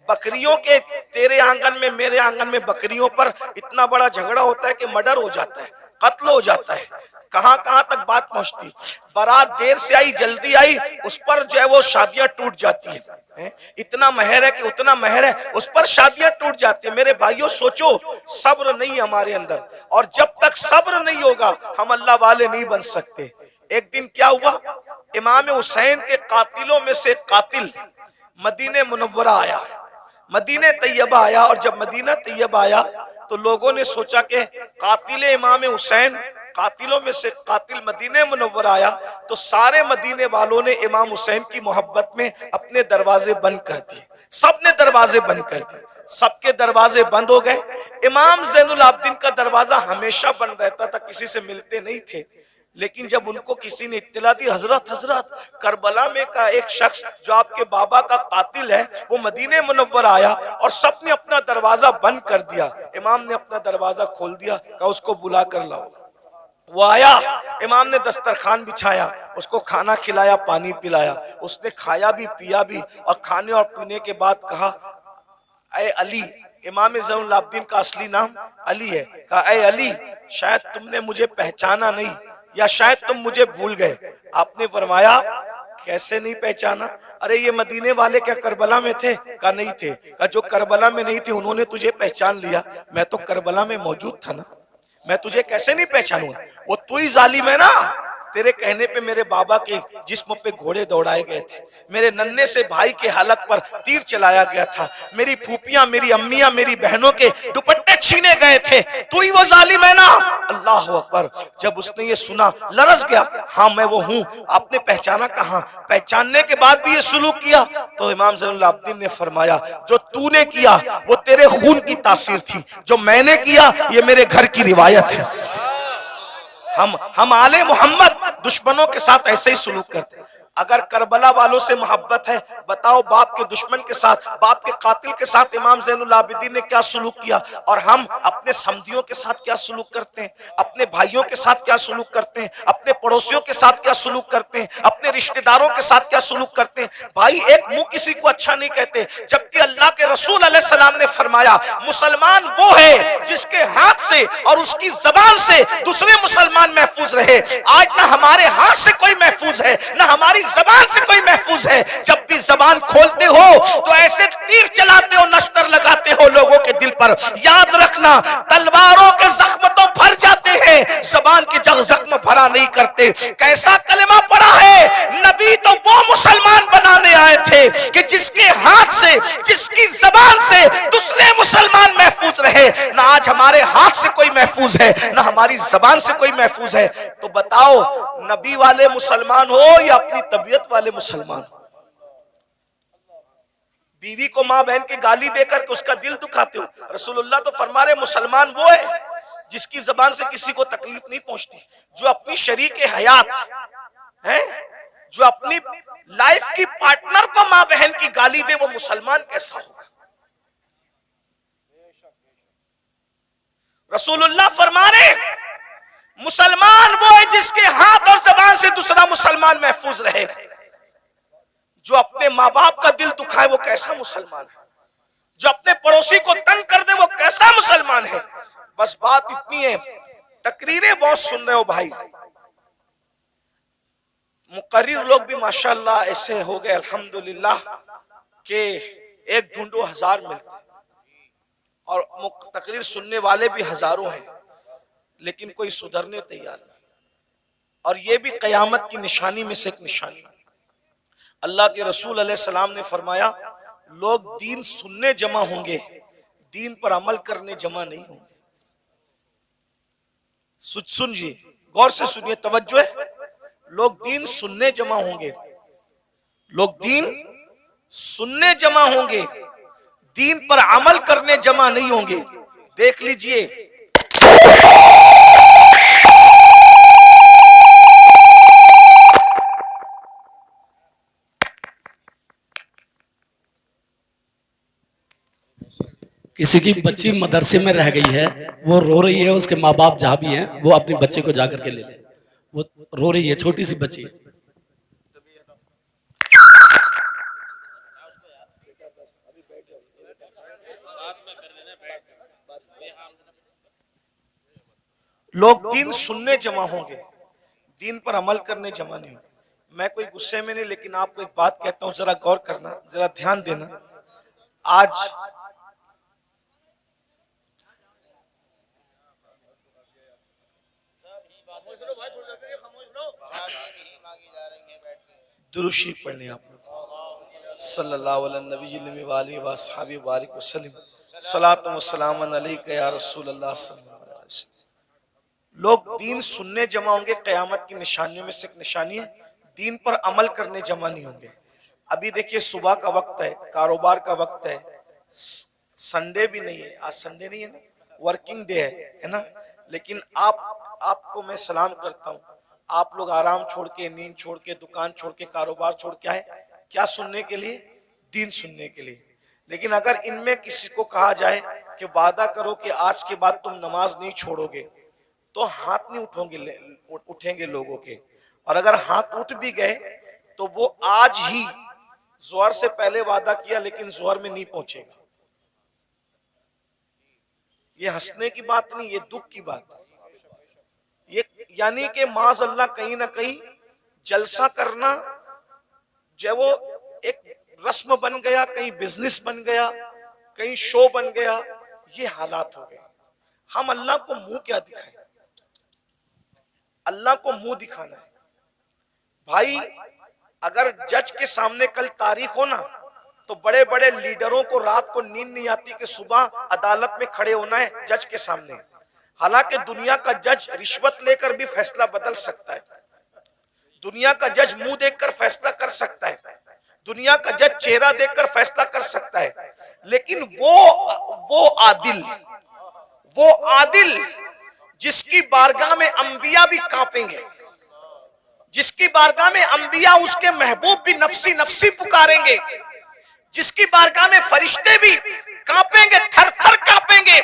बकरियों के तेरे आंगन में मेरे आंगन में बकरियों पर इतना बड़ा झगड़ा होता है कि मर्डर हो जाता है, कत्ल हो जाता है। कहां कहां तक बात पहुंचती, बारात देर से आई जल्दी आई उस पर जो है वो शादियां टूट जाती है। इतना महर है कि उतना महर है उस पर शादियां टूट जाती है। मेरे भाइयों सोचो, सब्र नहीं हमारे अंदर, और जब तक सब्र नहीं होगा हम अल्लाह वाले नहीं बन सकते। एक दिन क्या हुआ, इमाम हुसैन के कातिलों में से कातिल मदीने मुनव्वरा आया, मदीने तैयबा आया। और जब मदीना तैयबा आया तो लोगों ने सोचा कि कातिल इमाम हुसैन, कातिलों में से कातिल मदीने मुनव्वरा आया तो सारे मदीने वालों ने इमाम हुसैन की मोहब्बत में अपने दरवाजे बंद कर दिए। सबने दरवाजे बंद कर दिए, सबके दरवाजे बंद हो गए। इमाम ज़ैनुल आबिदीन का दरवाजा हमेशा बंद रहता था, किसी से मिलते नहीं थे। लेकिन जब उनको किसी ने इत्तला दी, हजरत हजरत करबला में का एक शख्स जो आपके बाबा का कातिल है वो मदीने मुनव्वरा आया, और सबने अपना दरवाजा बंद कर दिया। इमाम ने अपना दरवाजा खोल दिया, कहा उसको बुला कर लाओ। वो आया, इमाम ने दस्तरखान बिछाया, उसको खाना खिलाया, पानी पिलाया, उसने खाया भी पिया भी, और खाने और पीने के बाद कहा ऐ अली, इमाम ज़ैनुल आबिदीन का असली नाम अली है, कहा ऐ अली शायद तुमने मुझे पहचाना नहीं, या शायद तुम मुझे भूल गए। आपने फरमाया कैसे नहीं पहचाना? अरे ये मदीने वाले क्या करबला में थे? कहा नहीं थे। कहा जो करबला में नहीं थे उन्होंने तुझे पहचान लिया, मैं तो करबला में मौजूद था ना। मैं तुझे कैसे नहीं पहचानूंगा? वो तू ही जालिम है ना। तेरे कहने पे मेरे बाबा के जिस्म पे घोड़े दौड़ाए गए थे, मेरे नन्हे से भाई के हलक पर तीर चलाया गया था, मेरी फूफियां, मेरी अम्मियां, मेरी बहनों के दुपट्टे छीने गए थे। तू ही वो जालिम है ना। अल्लाह अकबर। जब उसने ये सुना लरस गया। हाँ मैं वो हूँ। आपने पहचाना कहाँ? पहचानने के बाद भी ये सुलूक किया। तो इमाम ज़ैनुल आबिदीन ने फरमाया, जो तूने किया वो तेरे खून की तासीर थी, जो मैंने किया ये मेरे घर की रिवायत है। हम आले मोहम्मद दुश्मनों के साथ ऐसे ही सलूक करते हैं। अगर करबला वालों से मोहब्बत है, बताओ बाप के दुश्मन के साथ, बाप के कातिल के साथ इमाम ज़ैनुल आबिदीन ने क्या सलूक किया। और हम अपने समधियों के साथ क्या सलूक करते हैं, अपने भाइयों के साथ क्या सलूक करते हैं, अपने पड़ोसियों के साथ क्या सलूक करते हैं, अपने रिश्तेदारों के साथ क्या सलूक करते हैं। भाई एक मुंह किसी को अच्छा नहीं कहते, जबकि अल्लाह के रसूल अलैहिस्सलाम ने फरमाया, मुसलमान वो है जिसके हाथ से और उसकी जबान से दूसरे मुसलमान महफूज रहे। आज ना हमारे हाथ से कोई महफूज है, ना हमारी जबान से कोई महफूज है। जब भी जबान खोलते हो तो ऐसे तीर चलाते हो, नश्तर लगाते हो लोगों के दिल पर। याद रखना, तलवारों के जख्म तो भर जाते हैं, जबान के जख्म भरा नहीं करते। कैसा कलमा पड़ा है? नबी तो वो मुसलमान बनाने आए थे कि जिसके हाथ से, जिसकी जबान से दूसरे मुसलमान महफूज रहे। ना आज हमारे हाथ से कोई महफूज है, ना हमारी जबान से कोई महफूज है। तो बताओ, नबी वाले मुसलमान हो या अपनी तबीयत वाले मुसलमान हो? बीवी को मां बहन की गाली देकर के उसका दिल दुखाते हो। रसूलुल्लाह तो फरमा रहे, मुसलमान वो है जिसकी जबान से किसी को तकलीफ नहीं पहुंचती, जो अपनी शरीक हयात है, जो अपनी लाइफ की पार्टनर को मां बहन की गाली दे, वो मुसलमान कैसा होगा? रसूलुल्लाह फरमा रहे, मुसलमान वो है जिसके हाथ और जबान से दूसरा मुसलमान महफूज रहे। जो अपने माँ बाप का दिल दुखाए वो कैसा मुसलमान है? जो अपने पड़ोसी को तंग कर दे वो कैसा मुसलमान है? बस बात इतनी है। तकरीरें बहुत सुन रहे हो भाई, मुकर्रिर लोग भी माशाल्लाह ऐसे हो गए अल्हम्दुलिल्लाह के एक ढूंढो हजार मिलते, और तकरीर सुनने वाले भी हजारों हैं, लेकिन कोई सुधरने तैयार नहीं। और ये भी कयामत की निशानी में से एक निशानी है। अल्लाह के रसूल अलैहिस्सलाम ने फरमाया, लोग दीन सुनने जमा होंगे, दीन पर अमल करने जमा नहीं होंगे। सुनिए, गौर से सुनिए, तवज्जो है। लोग दीन सुनने जमा होंगे, लोग दीन सुनने जमा होंगे, दीन पर अमल करने जमा नहीं होंगे। देख लीजिए, किसी की बच्ची मदरसे में रह गई है, वो रो रही है, उसके माँ बाप जहाँ भी हैं वो अपने बच्चे को जाकर के ले ले। वो रो रही है, छोटी सी बच्ची। लोग दीन सुनने जमा होंगे, दीन पर अमल करने जमा नहीं होंगे। मैं कोई गुस्से में नहीं, लेकिन आपको एक बात कहता हूं, जरा गौर करना, जरा ध्यान देना। आज दुरूद शरीफ पढ़ने आप लोग सल्लल्लाहु अलैहि वसल्लम, सलात व सलाम अलैका या रसूल अल्लाह सल्लल्लाहु अलैहि वसल्लम। लोग दीन सुनने जमा होंगे, कयामत की निशानियों में से एक निशानी है, दीन पर अमल करने जमा नहीं होंगे। अभी देखिए, सुबह का वक्त है, कारोबार का वक्त है, संडे भी नहीं है, आज संडे नहीं है ना, वर्किंग डे है ना। लेकिन आपको मैं सलाम करता हूँ, आप लोग आराम छोड़ के, नींद छोड़ के, दुकान छोड़ के, कारोबार छोड़ के आए, क्या सुनने के लिए? दीन सुनने के लिए। लेकिन अगर इनमें किसी को कहा जाए कि वादा करो कि आज के बाद तुम नमाज नहीं छोड़ोगे, तो हाथ नहीं उठेंगे लोगों के। और अगर हाथ उठ भी गए तो वो आज ही जोहर से पहले वादा किया, लेकिन जोहर में नहीं पहुंचेगा। ये हंसने की बात नहीं, ये दुख की बात है। ये यानी कि माज अल्लाह कहीं ना कहीं जलसा करना जो वो एक रस्म बन गया, कहीं बिजनेस बन गया, कहीं शो बन गया, ये हालात हो गए। हम अल्लाह को मुंह क्या दिखाएं? अल्लाह को मुंह दिखाना है भाई। अगर जज के सामने कल तारीख हो ना, तो बड़े बड़े लीडरों को रात को नींद नहीं आती कि सुबह अदालत में खड़े होना है जज के सामने। हालांकि दुनिया का जज रिश्वत लेकर भी फैसला बदल सकता है, दुनिया का जज मुंह देखकर फैसला कर सकता है, दुनिया का जज चेहरा देखकर फैसला कर सकता है, लेकिन वो आदिल जिसकी बारगाह में अंबिया भी कांपेंगे, जिसकी बारगाह में अंबिया उसके महबूब भी नफ्सी नफ्सी पुकारेंगे, जिसकी बारगाह में फरिश्ते भी कांपेंगे, थर थर कांपेंगे।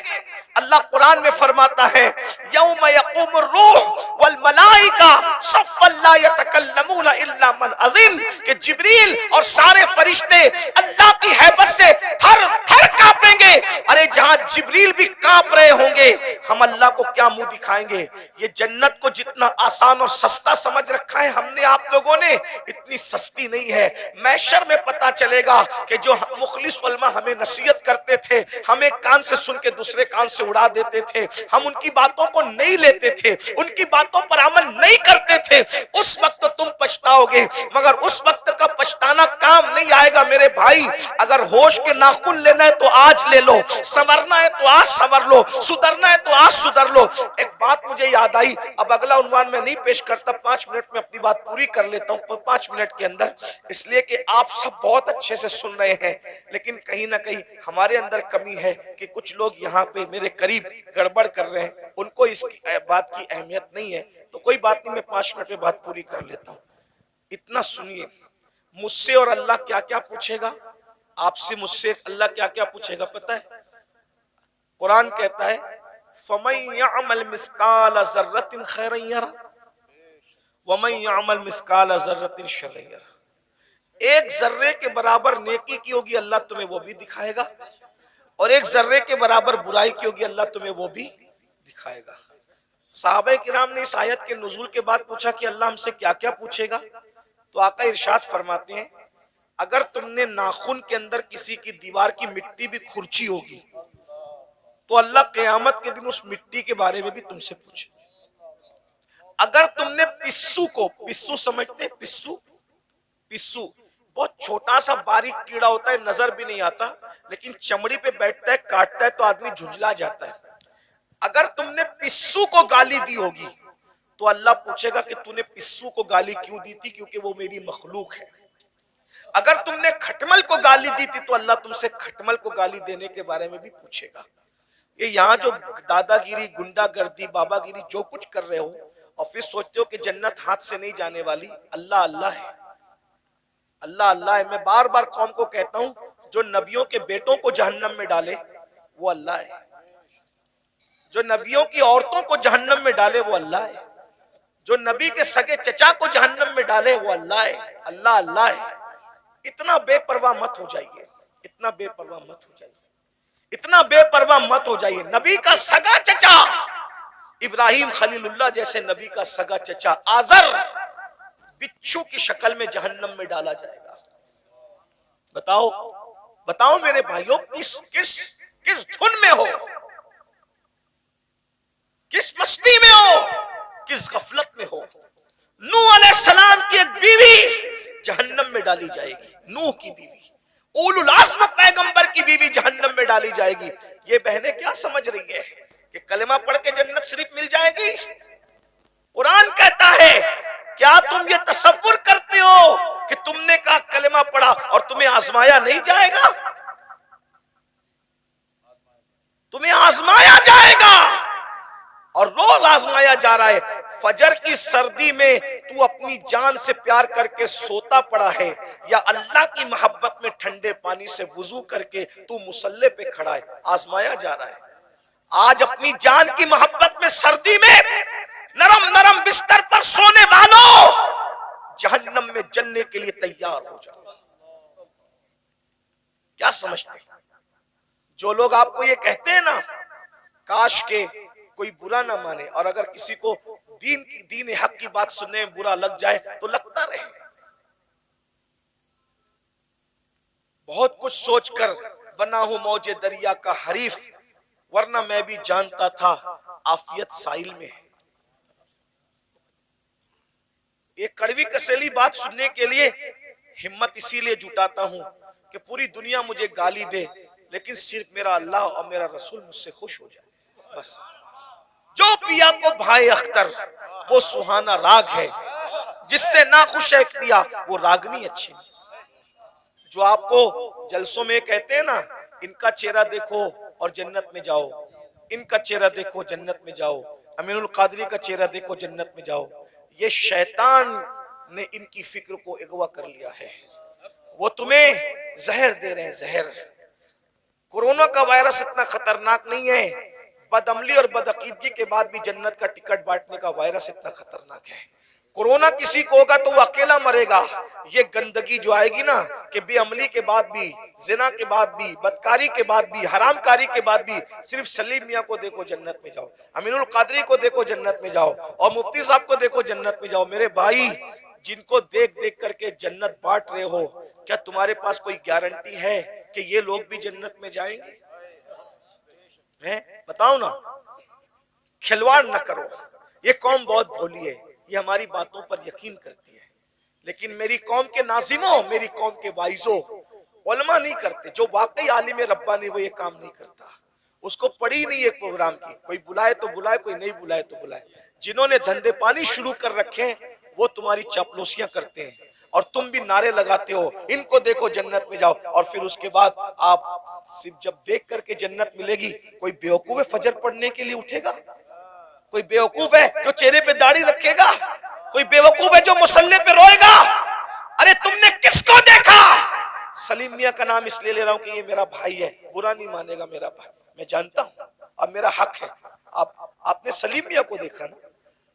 अल्लाह कुरान में फरमाता है यौम यक़ूमुर रूह वल मलाइका सफ़्फ़न ला यतकल्लमूना इल्ला मन अज़िन, कि जिब्रील और सारे फरिश्ते अल्लाह की हैबत से थर थर कांपेंगे। अरे जहां जिब्रील भी कांप रहे होंगे, हम अल्लाह को क्या मुंह दिखाएंगे? ये जन्नत को जितना आसान और सस्ता समझ रखा है हमने आप लोगों ने, इतनी सस्ती नहीं है। महशर में पता चलेगा कि जो मुखलिस उलमा हमें नसीहत करते थे, हमें कान से सुन के दूसरे कान से उड़ा देते थे, हम उनकी बातों को नहीं लेते थे, उनकी बातों पर अमल नहीं करते थे, उस वक्त तुम पछताओगे, मगर उस वक्त का पछताना काम नहीं आएगा मेरे भाई। अगर होश के नाखून लेना है तो आज ले लो, संवरना है तो आज संवर लो, सुधरना है तो आज सुधर लो। एक बात मुझे याद आई, अब अगला उन्वान में नहीं पेश करता, 5 मिनट में अपनी बात पूरी कर लेता हूँ 5 मिनट के अंदर, इसलिए कि आप सब बहुत अच्छे से सुन रहे हैं, लेकिन कहीं ना कहीं हमारे अंदर कमी है कि कुछ लोग यहाँ पे मेरे करीब गड़बड़ कर रहे हैं, उनको इस बात की अहमियत नहीं है। तो कोई बात नहीं, मैं 5 मिनट में बात पूरी कर लेता हूँ। इतना सुनिए, मुझसे और अल्लाह क्या क्या पूछेगा, आपसे मुझसे अल्लाह क्या क्या पूछेगा पता है? कुरान कहता है फमन यअमल मिस्काल ज़र्रतिन खैरन यरा वमन यअमल मिस्काल ज़र्रतिन शर्रन यरा। एक जर्रे के बराबर नेकी की होगी अल्लाह तुम्हें वो भी दिखाएगा, और एक जर्रे के बराबर बुराई की होगी अल्लाह तुम्हें वो भी दिखाएगा। सहाबा किराम ने इस आयत के नुज़ूल के बाद पूछा कि अल्लाह हमसे क्या क्या पूछेगा, तो आका इरशाद फरमाते हैं अगर तुमने नाखून के अंदर किसी की दीवार की मिट्टी भी खुरची होगी तो अल्लाह क़यामत के दिन उस मिट्टी के बारे में भी तुमसे पूछे। अगर तुमने पिस्सू को, पिस्सू समझते हैं, पिस्सू बहुत छोटा सा बारीक कीड़ा होता है, नजर भी नहीं आता, लेकिन चमड़ी पे बैठता है, काटता है तो आदमी झुंझला जाता है। अगर तुमने पिस्सू को गाली दी होगी तो अल्लाह पूछेगा कि तूने पिस्सू को गाली क्यों दी थी, क्योंकि वो मेरी मखलूक है। अगर तुमने खटमल को गाली दी थी तो अल्लाह तुमसे खटमल को गाली देने के बारे में भी पूछेगा। ये यहाँ जो दादागिरी, गुंडागर्दी, बाबागिरी जो कुछ कर रहे हो और फिर सोचते हो कि जन्नत हाथ से नहीं जाने वाली, अल्लाह अल्लाह है, अल्लाह अल्लाह है। मैं बार बार कौम को कहता हूँ, जो नबियों के बेटों को जहन्नम में डाले वो अल्लाह है, जो नबियों की औरतों को जहन्नम में डाले वो अल्लाह है, जो नबी के सगे चचा को जहन्नम में डाले वो अल्लाह है। अल्लाह अल्लाह है। इतना बेपरवाह मत हो जाइए, इतना बेपरवाह मत हो जाइए, इतना बेपरवाह मत हो जाइए। नबी का सगा चचा इब्राहिम खलीलुल्लाह जैसे नबी का सगा चचा आजर बिच्छू की शक्ल में जहन्नम में डाला जाएगा। बताओ बताओ मेरे भाइयों, किस किस किस धुन में हो, किस मस्ती में हो, किस गफलत में हो। नूह अलैहिस्सलाम की एक बीवी जहन्नम में डाली जाएगी, नूह की बीवी, उलुल आज़्म पैगंबर की बीवी जहन्नम में डाली जाएगी। ये बहनें क्या समझ रही है कि कलमा पढ़ के जन्नत शरीफ मिल जाएगी? कुरान कहता है क्या तुम ये तसव्वुर करते हो कि तुमने कहा कलमा पढ़ा और तुम्हें आजमाया नहीं जाएगा? तुम्हें आजमाया जाएगा और रोज आजमाया जा रहा है। फजर की सर्दी में तू अपनी जान से प्यार करके सोता पड़ा है, या अल्लाह की मोहब्बत में ठंडे पानी से वुजू करके तू मुसल्ले पे खड़ा है, आजमाया जा रहा है। आज अपनी जान की मोहब्बत में सर्दी में नरम नरम बिस्तर पर सोने वालों, जहन्नम में जलने के लिए तैयार हो जाओ। क्या समझते हैं? जो लोग आपको ये कहते हैं ना, काश के कोई बुरा ना माने, और अगर किसी को दीन हक की बात सुनने में बुरा लग जाए तो लगता रहे। बहुत कुछ सोचकर बना हूं मौजे दरिया का हरीफ, वरना मैं भी जानता था आफियत साइल में है। एक कड़वी कसेली बात सुनने के लिए हिम्मत इसीलिए जुटाता हूं कि पूरी दुनिया मुझे गाली दे, लेकिन सिर्फ मेरा अल्लाह और मेरा रसूल मुझसे खुश हो जाए। बस जो पिया को भाई अख्तर वो सुहाना राग है, जिससे ना खुश है पिया वो रागनी अच्छी। जो आपको जलसों में कहते हैं ना, इनका चेहरा देखो और जन्नत में जाओ, इनका चेहरा देखो जन्नत में जाओ, अमीनुल कादरी का चेहरा देखो जन्नत में जाओ, ये शैतान ने इनकी फिक्र को अगवा कर लिया है। वो तुम्हें जहर दे रहे हैं, जहर। कोरोना का वायरस इतना खतरनाक नहीं है, बदअमली और बदअकीदगी के बाद भी जन्नत का टिकट बांटने का वायरस इतना खतरनाक है। कोरोना किसी को होगा तो वो अकेला मरेगा। ये गंदगी जो आएगी ना कि बेअमली के बाद भी, जिना के बाद भी, बदकारी के बाद भी, हरामकारी के बाद भी सिर्फ सलीम मियां को देखो जन्नत में जाओ, अमीनुल कादरी को देखो जन्नत में जाओ, और मुफ्ती साहब को देखो जन्नत में जाओ। मेरे भाई, जिनको देख देख करके जन्नत बांट रहे हो, क्या तुम्हारे पास कोई गारंटी है कि ये लोग भी जन्नत में जाएंगे? हैं? बताओ ना। खिलवाड़ न करो। ये कौम बहुत भोली है, ये हमारी बातों पर यकीन करती है, लेकिन मेरी कौम के नाजिमों, मेरी कौम के वाइजों, उलमा नहीं करते। जो वाकई आलिम रब्बानी वो ये काम नहीं करता। उसको पड़ी नहीं है प्रोग्राम की, कोई बुलाए तो बुलाए, कोई नहीं बुलाए तो बुलाए। जिन्होंने धंधे पानी शुरू कर रखे हैं वो तुम्हारी चापलूसियां करते हैं और तुम भी नारे लगाते हो, इनको देखो जन्नत में जाओ, और फिर उसके बाद आप सिर्फ जब देख करके जन्नत मिलेगी, कोई बेवकूफ है फजर पढ़ने के लिए उठेगा? कोई बेवकूफ है जो चेहरे पे दाढ़ी रखेगा? कोई बेवकूफ है जो मुसल्ले पे रोएगा? अरे तुमने किसको देखा? सलीम मियां का नाम इसलिए ले रहा हूं कि ये मेरा भाई है, बुरा नहीं मानेगा मेरा भाई, मैं जानता हूं, अब मेरा हक है। आपने सलीम मियां को देखा ना,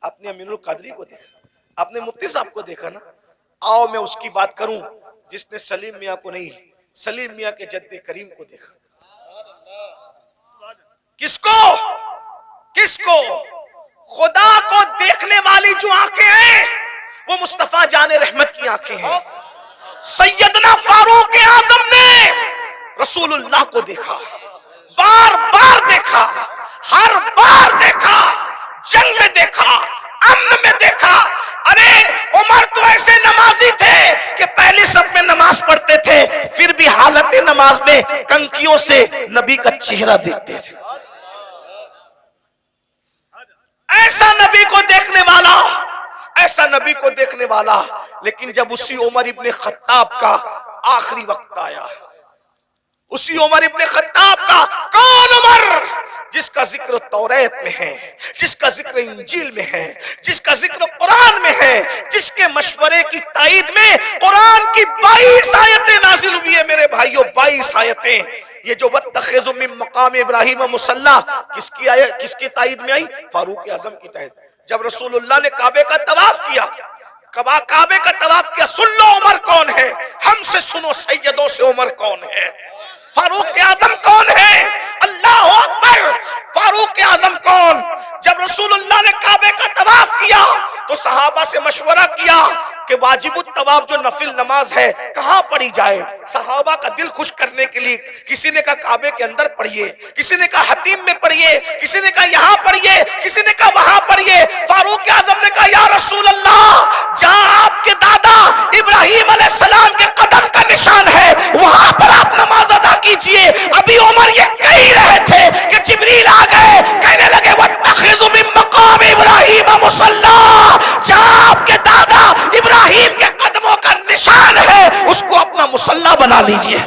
आपने अमीनुल कादरी को देखा, आपने मुफ्ती साहब को देखा ना। आओ मैं उसकी बात करूं जिसने सलीम मियां को नहीं, सलीम मियां के जद्दे करीम को देखा। किसको? किसको? खुदा को देखने वाली जो आंखें हैं वो मुस्तफा जाने रहमत की आंखें हैं। सैयदना फारूक आजम ने रसूलुल्लाह को देखा, बार बार देखा, हर बार देखा, जंग में देखा, अमन में देखा। अरे उमर तो ऐसे नमाजी थे कि पहले सब में नमाज पढ़ते थे, फिर भी हालत नमाज में कंकियों से नबी का चेहरा देखते थे। ऐसा नबी को देखने वाला, ऐसा नबी को देखने वाला। लेकिन जब उसी उमर इब्ने खत्ताब का आखिरी वक्त आया, उसी उमर इब्ने खत्ताब का, कौन उमर जिसका जिक्र तौरात में है, जिसका जिक्र इंजील में है, जिसका जिक्र कुरान में है, जिसके मशवरे की ताईद में कुरान की 22 आयतें नाजिल हुई है। मेरे भाइयों, 22 आयतें। ये जो वत्तखिज़ु मिन मकाम इब्राहीम मुसल्ला किसकी आयत, किसकी ताईद में आई? फारूक आजम की ताईद। जब रसूलुल्लाह ने काबे का तवाफ किया, काबे का तवाफ किया, सुन लो उमर कौन है, हमसे सुनो सैयदों से उमर कौन है, फारूक आजम कौन है? अल्लाह अकबर। फारूक आजम कौन? जब रसूलुल्लाह ने काबे का तवाफ किया तो सहाबा से मशवरा किया कि वाजिबुत तवाफ जो नफिल नमाज है कहां पढ़ी जाए। सहाबा का दिल खुश करने के लिए किसी ने कहा काबे के अंदर पढ़िए, किसी ने कहा हतीम में पढ़िए, किसी ने कहा यहां पढ़िए, किसी ने कहा वहां पढ़िए। फारूक आजम ने कहा या रसूल अल्लाह, जहां आपके दादा इब्राहिम अलैहिस्सलाम के कदम का निशान है वहां पर आप नमाज अदा कीजिए। अभी उमर ये कह ही रहे थे कि जिब्रील आ गए, कहने लगे वत्तखिज़ु मिन मकाम इब्राहीम मुसल्ला, जहां आपके दादा इब्राहिम के कदमों का निशान है उसको अपना मुसल्ला बना लीजिए।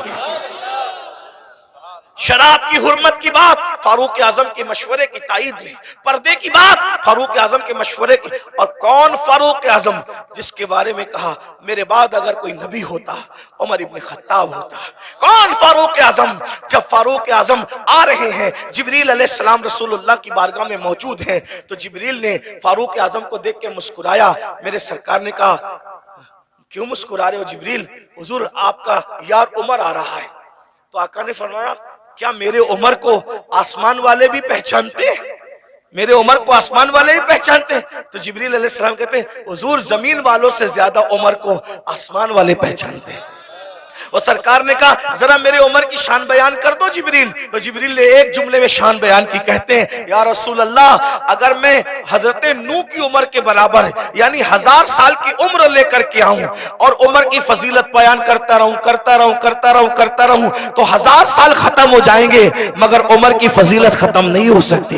शराब की हुर्मत की बात फारूक आजम के मशवरे की ताईद में, पर्दे की बात फारूक आजम के मशवरे की। और कौन फारूक आजम? जिसके बारे में कहा मेरे बाद अगर कोई नबी होता उमर इब्ने खत्ताब होता। कौन फारूक आजम? जब फारूक आजम आ रहे हैं, जिब्रील अलैहिस्सलाम रसूलुल्लाह की बारगाह में मौजूद हैं, तो जिब्रील ने फारूक आजम को देख के मुस्कुराया। मेरे सरकार ने कहा क्यों मुस्कुरा रहे हो जिब्रील? हुजूर आपका यार उमर आ रहा है। तो आका ने फरमाया क्या मेरे उमर को आसमान वाले भी पहचानते हैं? मेरे उमर को आसमान वाले भी पहचानते हैं? तो जिब्रील अलैहिस्सलाम कहते हैं हुजूर जमीन वालों से ज्यादा उमर को आसमान वाले पहचानते हैं। और सरकार ने कहा जरा मेरे उमर की शान बयान कर दो जिब्रील। तो जिब्रील ने एक जुमले में शान बयान की। कहते हैं या रसूल अल्लाह, अगर मैं हजरत नूह की उम्र के बराबर यानी 1000 साल की उम्र लेकर के आऊं और उम्र की फजीलत बयान करता रहूं तो 1000 साल खत्म हो जाएंगे मगर उम्र की फजीलत खत्म नहीं हो सकती।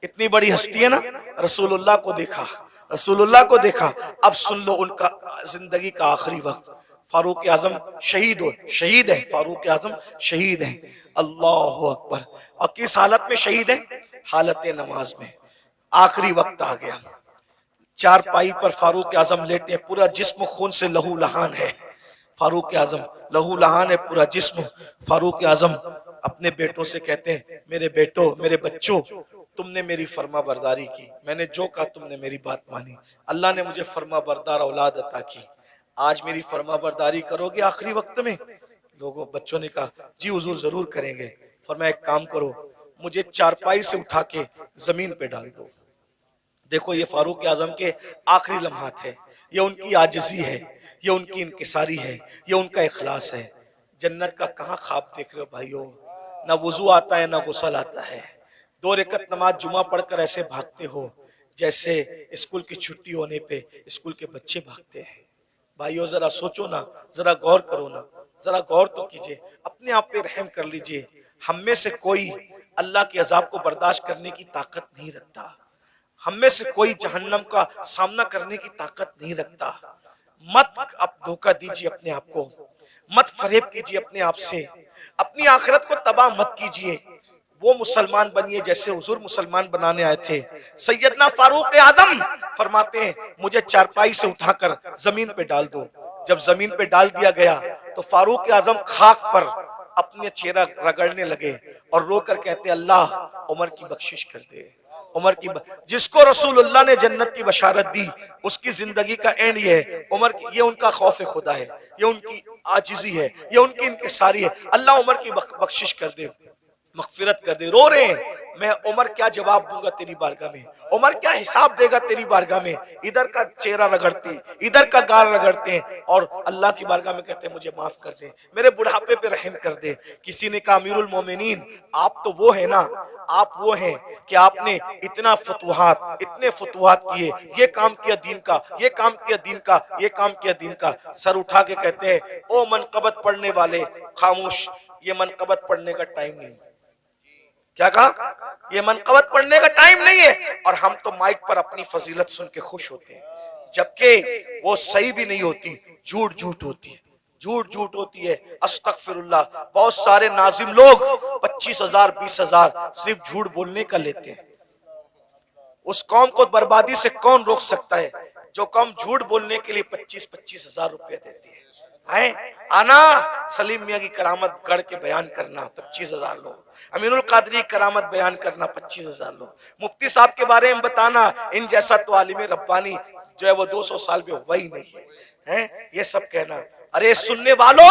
इतनी बड़ी हस्ती है ना। रसूलुल्लाह को देखा, रसूलुल्लाह को देखा। अब सुन लो उनका जिंदगी का आखिरी वक्त। फारूक आजम शहीद है, फारूक आजम शहीद है। अल्लाह अकबर। और किस हालत में शहीद है? हालत नमाज में। आखिरी वक्त आ गया, चारपाई पर फारूक आजम लेटे, पूरा जिस्म खून से लहू लहान है। फारूक आजम लहू लहान है पूरा जिस्म। फारूक आजम अपने बेटों से कहते हैं मेरे बेटो, मेरे बच्चों, तुमने मेरी फर्मा बरदारी की, मैंने जो कहा तुमने मेरी बात मानी, अल्लाह ने मुझे फर्मा बरदार औलाद अता की, आज मेरी फर्मा बरदारी करोगे आखिरी वक्त में? लोगों बच्चों ने कहा जी हुजूर जरूर करेंगे। फरमाया एक काम करो, मुझे चारपाई से उठा के जमीन पे डाल दो। देखो ये फारूक आजम के आखिरी लम्हात है, ये उनकी आजिज़ी है, ये उनकी इनकिसारी है, ये उनका इखलास है। जन्नत का कहाँ ख्वाब देख रहे हो भाइयों? ना वुजू आता है ना गुस्ल आता है। 2 रकअत नमाज जुमा पढ़कर ऐसे भागते हो जैसे स्कूल की छुट्टी होने पे स्कूल के बच्चे भागते हैं। भाइयों जरा सोचो ना, जरा गौर करो ना, जरा गौर तो कीजिए, अपने आप पे रहम कर लीजिए। हम में से कोई अल्लाह के अजाब को बर्दाश्त करने की ताकत नहीं रखता, हम में से कोई जहन्नम का सामना करने की ताकत नहीं रखता। मत आप धोखा दीजिए अपने आप को, मत फरेब कीजिए अपने आप से, अपनी आखिरत को तबाह मत कीजिए। वो मुसलमान बनिए जैसे हुजूर मुसलमान बनाने आए थे। सैयदना फारूक आजम फरमाते हैं मुझे चारपाई से उठाकर जमीन पे डाल दो। जब जमीन पे डाल दिया गया तो फारूक आजम खाक पर अपने चेहरा रगड़ने लगे और रोकर कहते अल्लाह उमर की बख्शिश कर दे, उमर की जिसको रसूलुल्लाह ने जन्नत की बशारत दी उसकी जिंदगी का एंड ये है। उमर की ये उनका खौफ खुदा है, ये उनकी आजिज़ी है, ये उनकी इनकिसारी है। अल्लाह उमर की बख्शिश कर दे, मगफिरत कर दे। रो रहे हैं, मैं उमर क्या जवाब दूंगा तेरी बारगाह में, उमर क्या हिसाब देगा तेरी बारगाह में। इधर का चेहरा रगड़ते, इधर का गाल रगड़ते हैं और अल्लाह की बारगाह में कहते हैं मुझे माफ कर दे, मेरे बुढ़ापे पे रहम कर दे। किसी ने कहा अमीरुल मोमिनीन आप तो वो है ना, आप वो हैं कि आपने इतना फतुहात, इतने फतुहात किए, ये काम किया दीन का, ये काम किया दीन का, ये काम किया दीन का। सर उठा के कहते हैं ओ मनकबत पढ़ने वाले खामोश, ये मनकबत पढ़ने का टाइम नहीं। क्या कहा? ये मनकबत पढ़ने का टाइम नहीं है। और हम तो माइक पर अपनी फजीलत सुन के खुश होते हैं, जबकि वो सही भी नहीं होती, झूठ झूठ होती है, झूठ झूठ होती है। अस्तगफिरुल्लाह। बहुत सारे नाजिम लोग 25,000 20,000 सिर्फ झूठ बोलने का लेते हैं। उस कौम को बर्बादी से कौन रोक सकता है जो कौम झूठ बोलने के लिए 25,000 रुपया देती है? आना सलीम मियाँ की करामत गढ़ के बयान करना 25,000 लोग, अमीनुल कादरी करामत बयान करना 25,000 लोग, मुफ्ती साहब के बारे में बताना, इन जैसा तो आलिम रब्बानी जो है वो 200 साल में वही नहीं है, ये सब कहना। अरे सुनने वालों,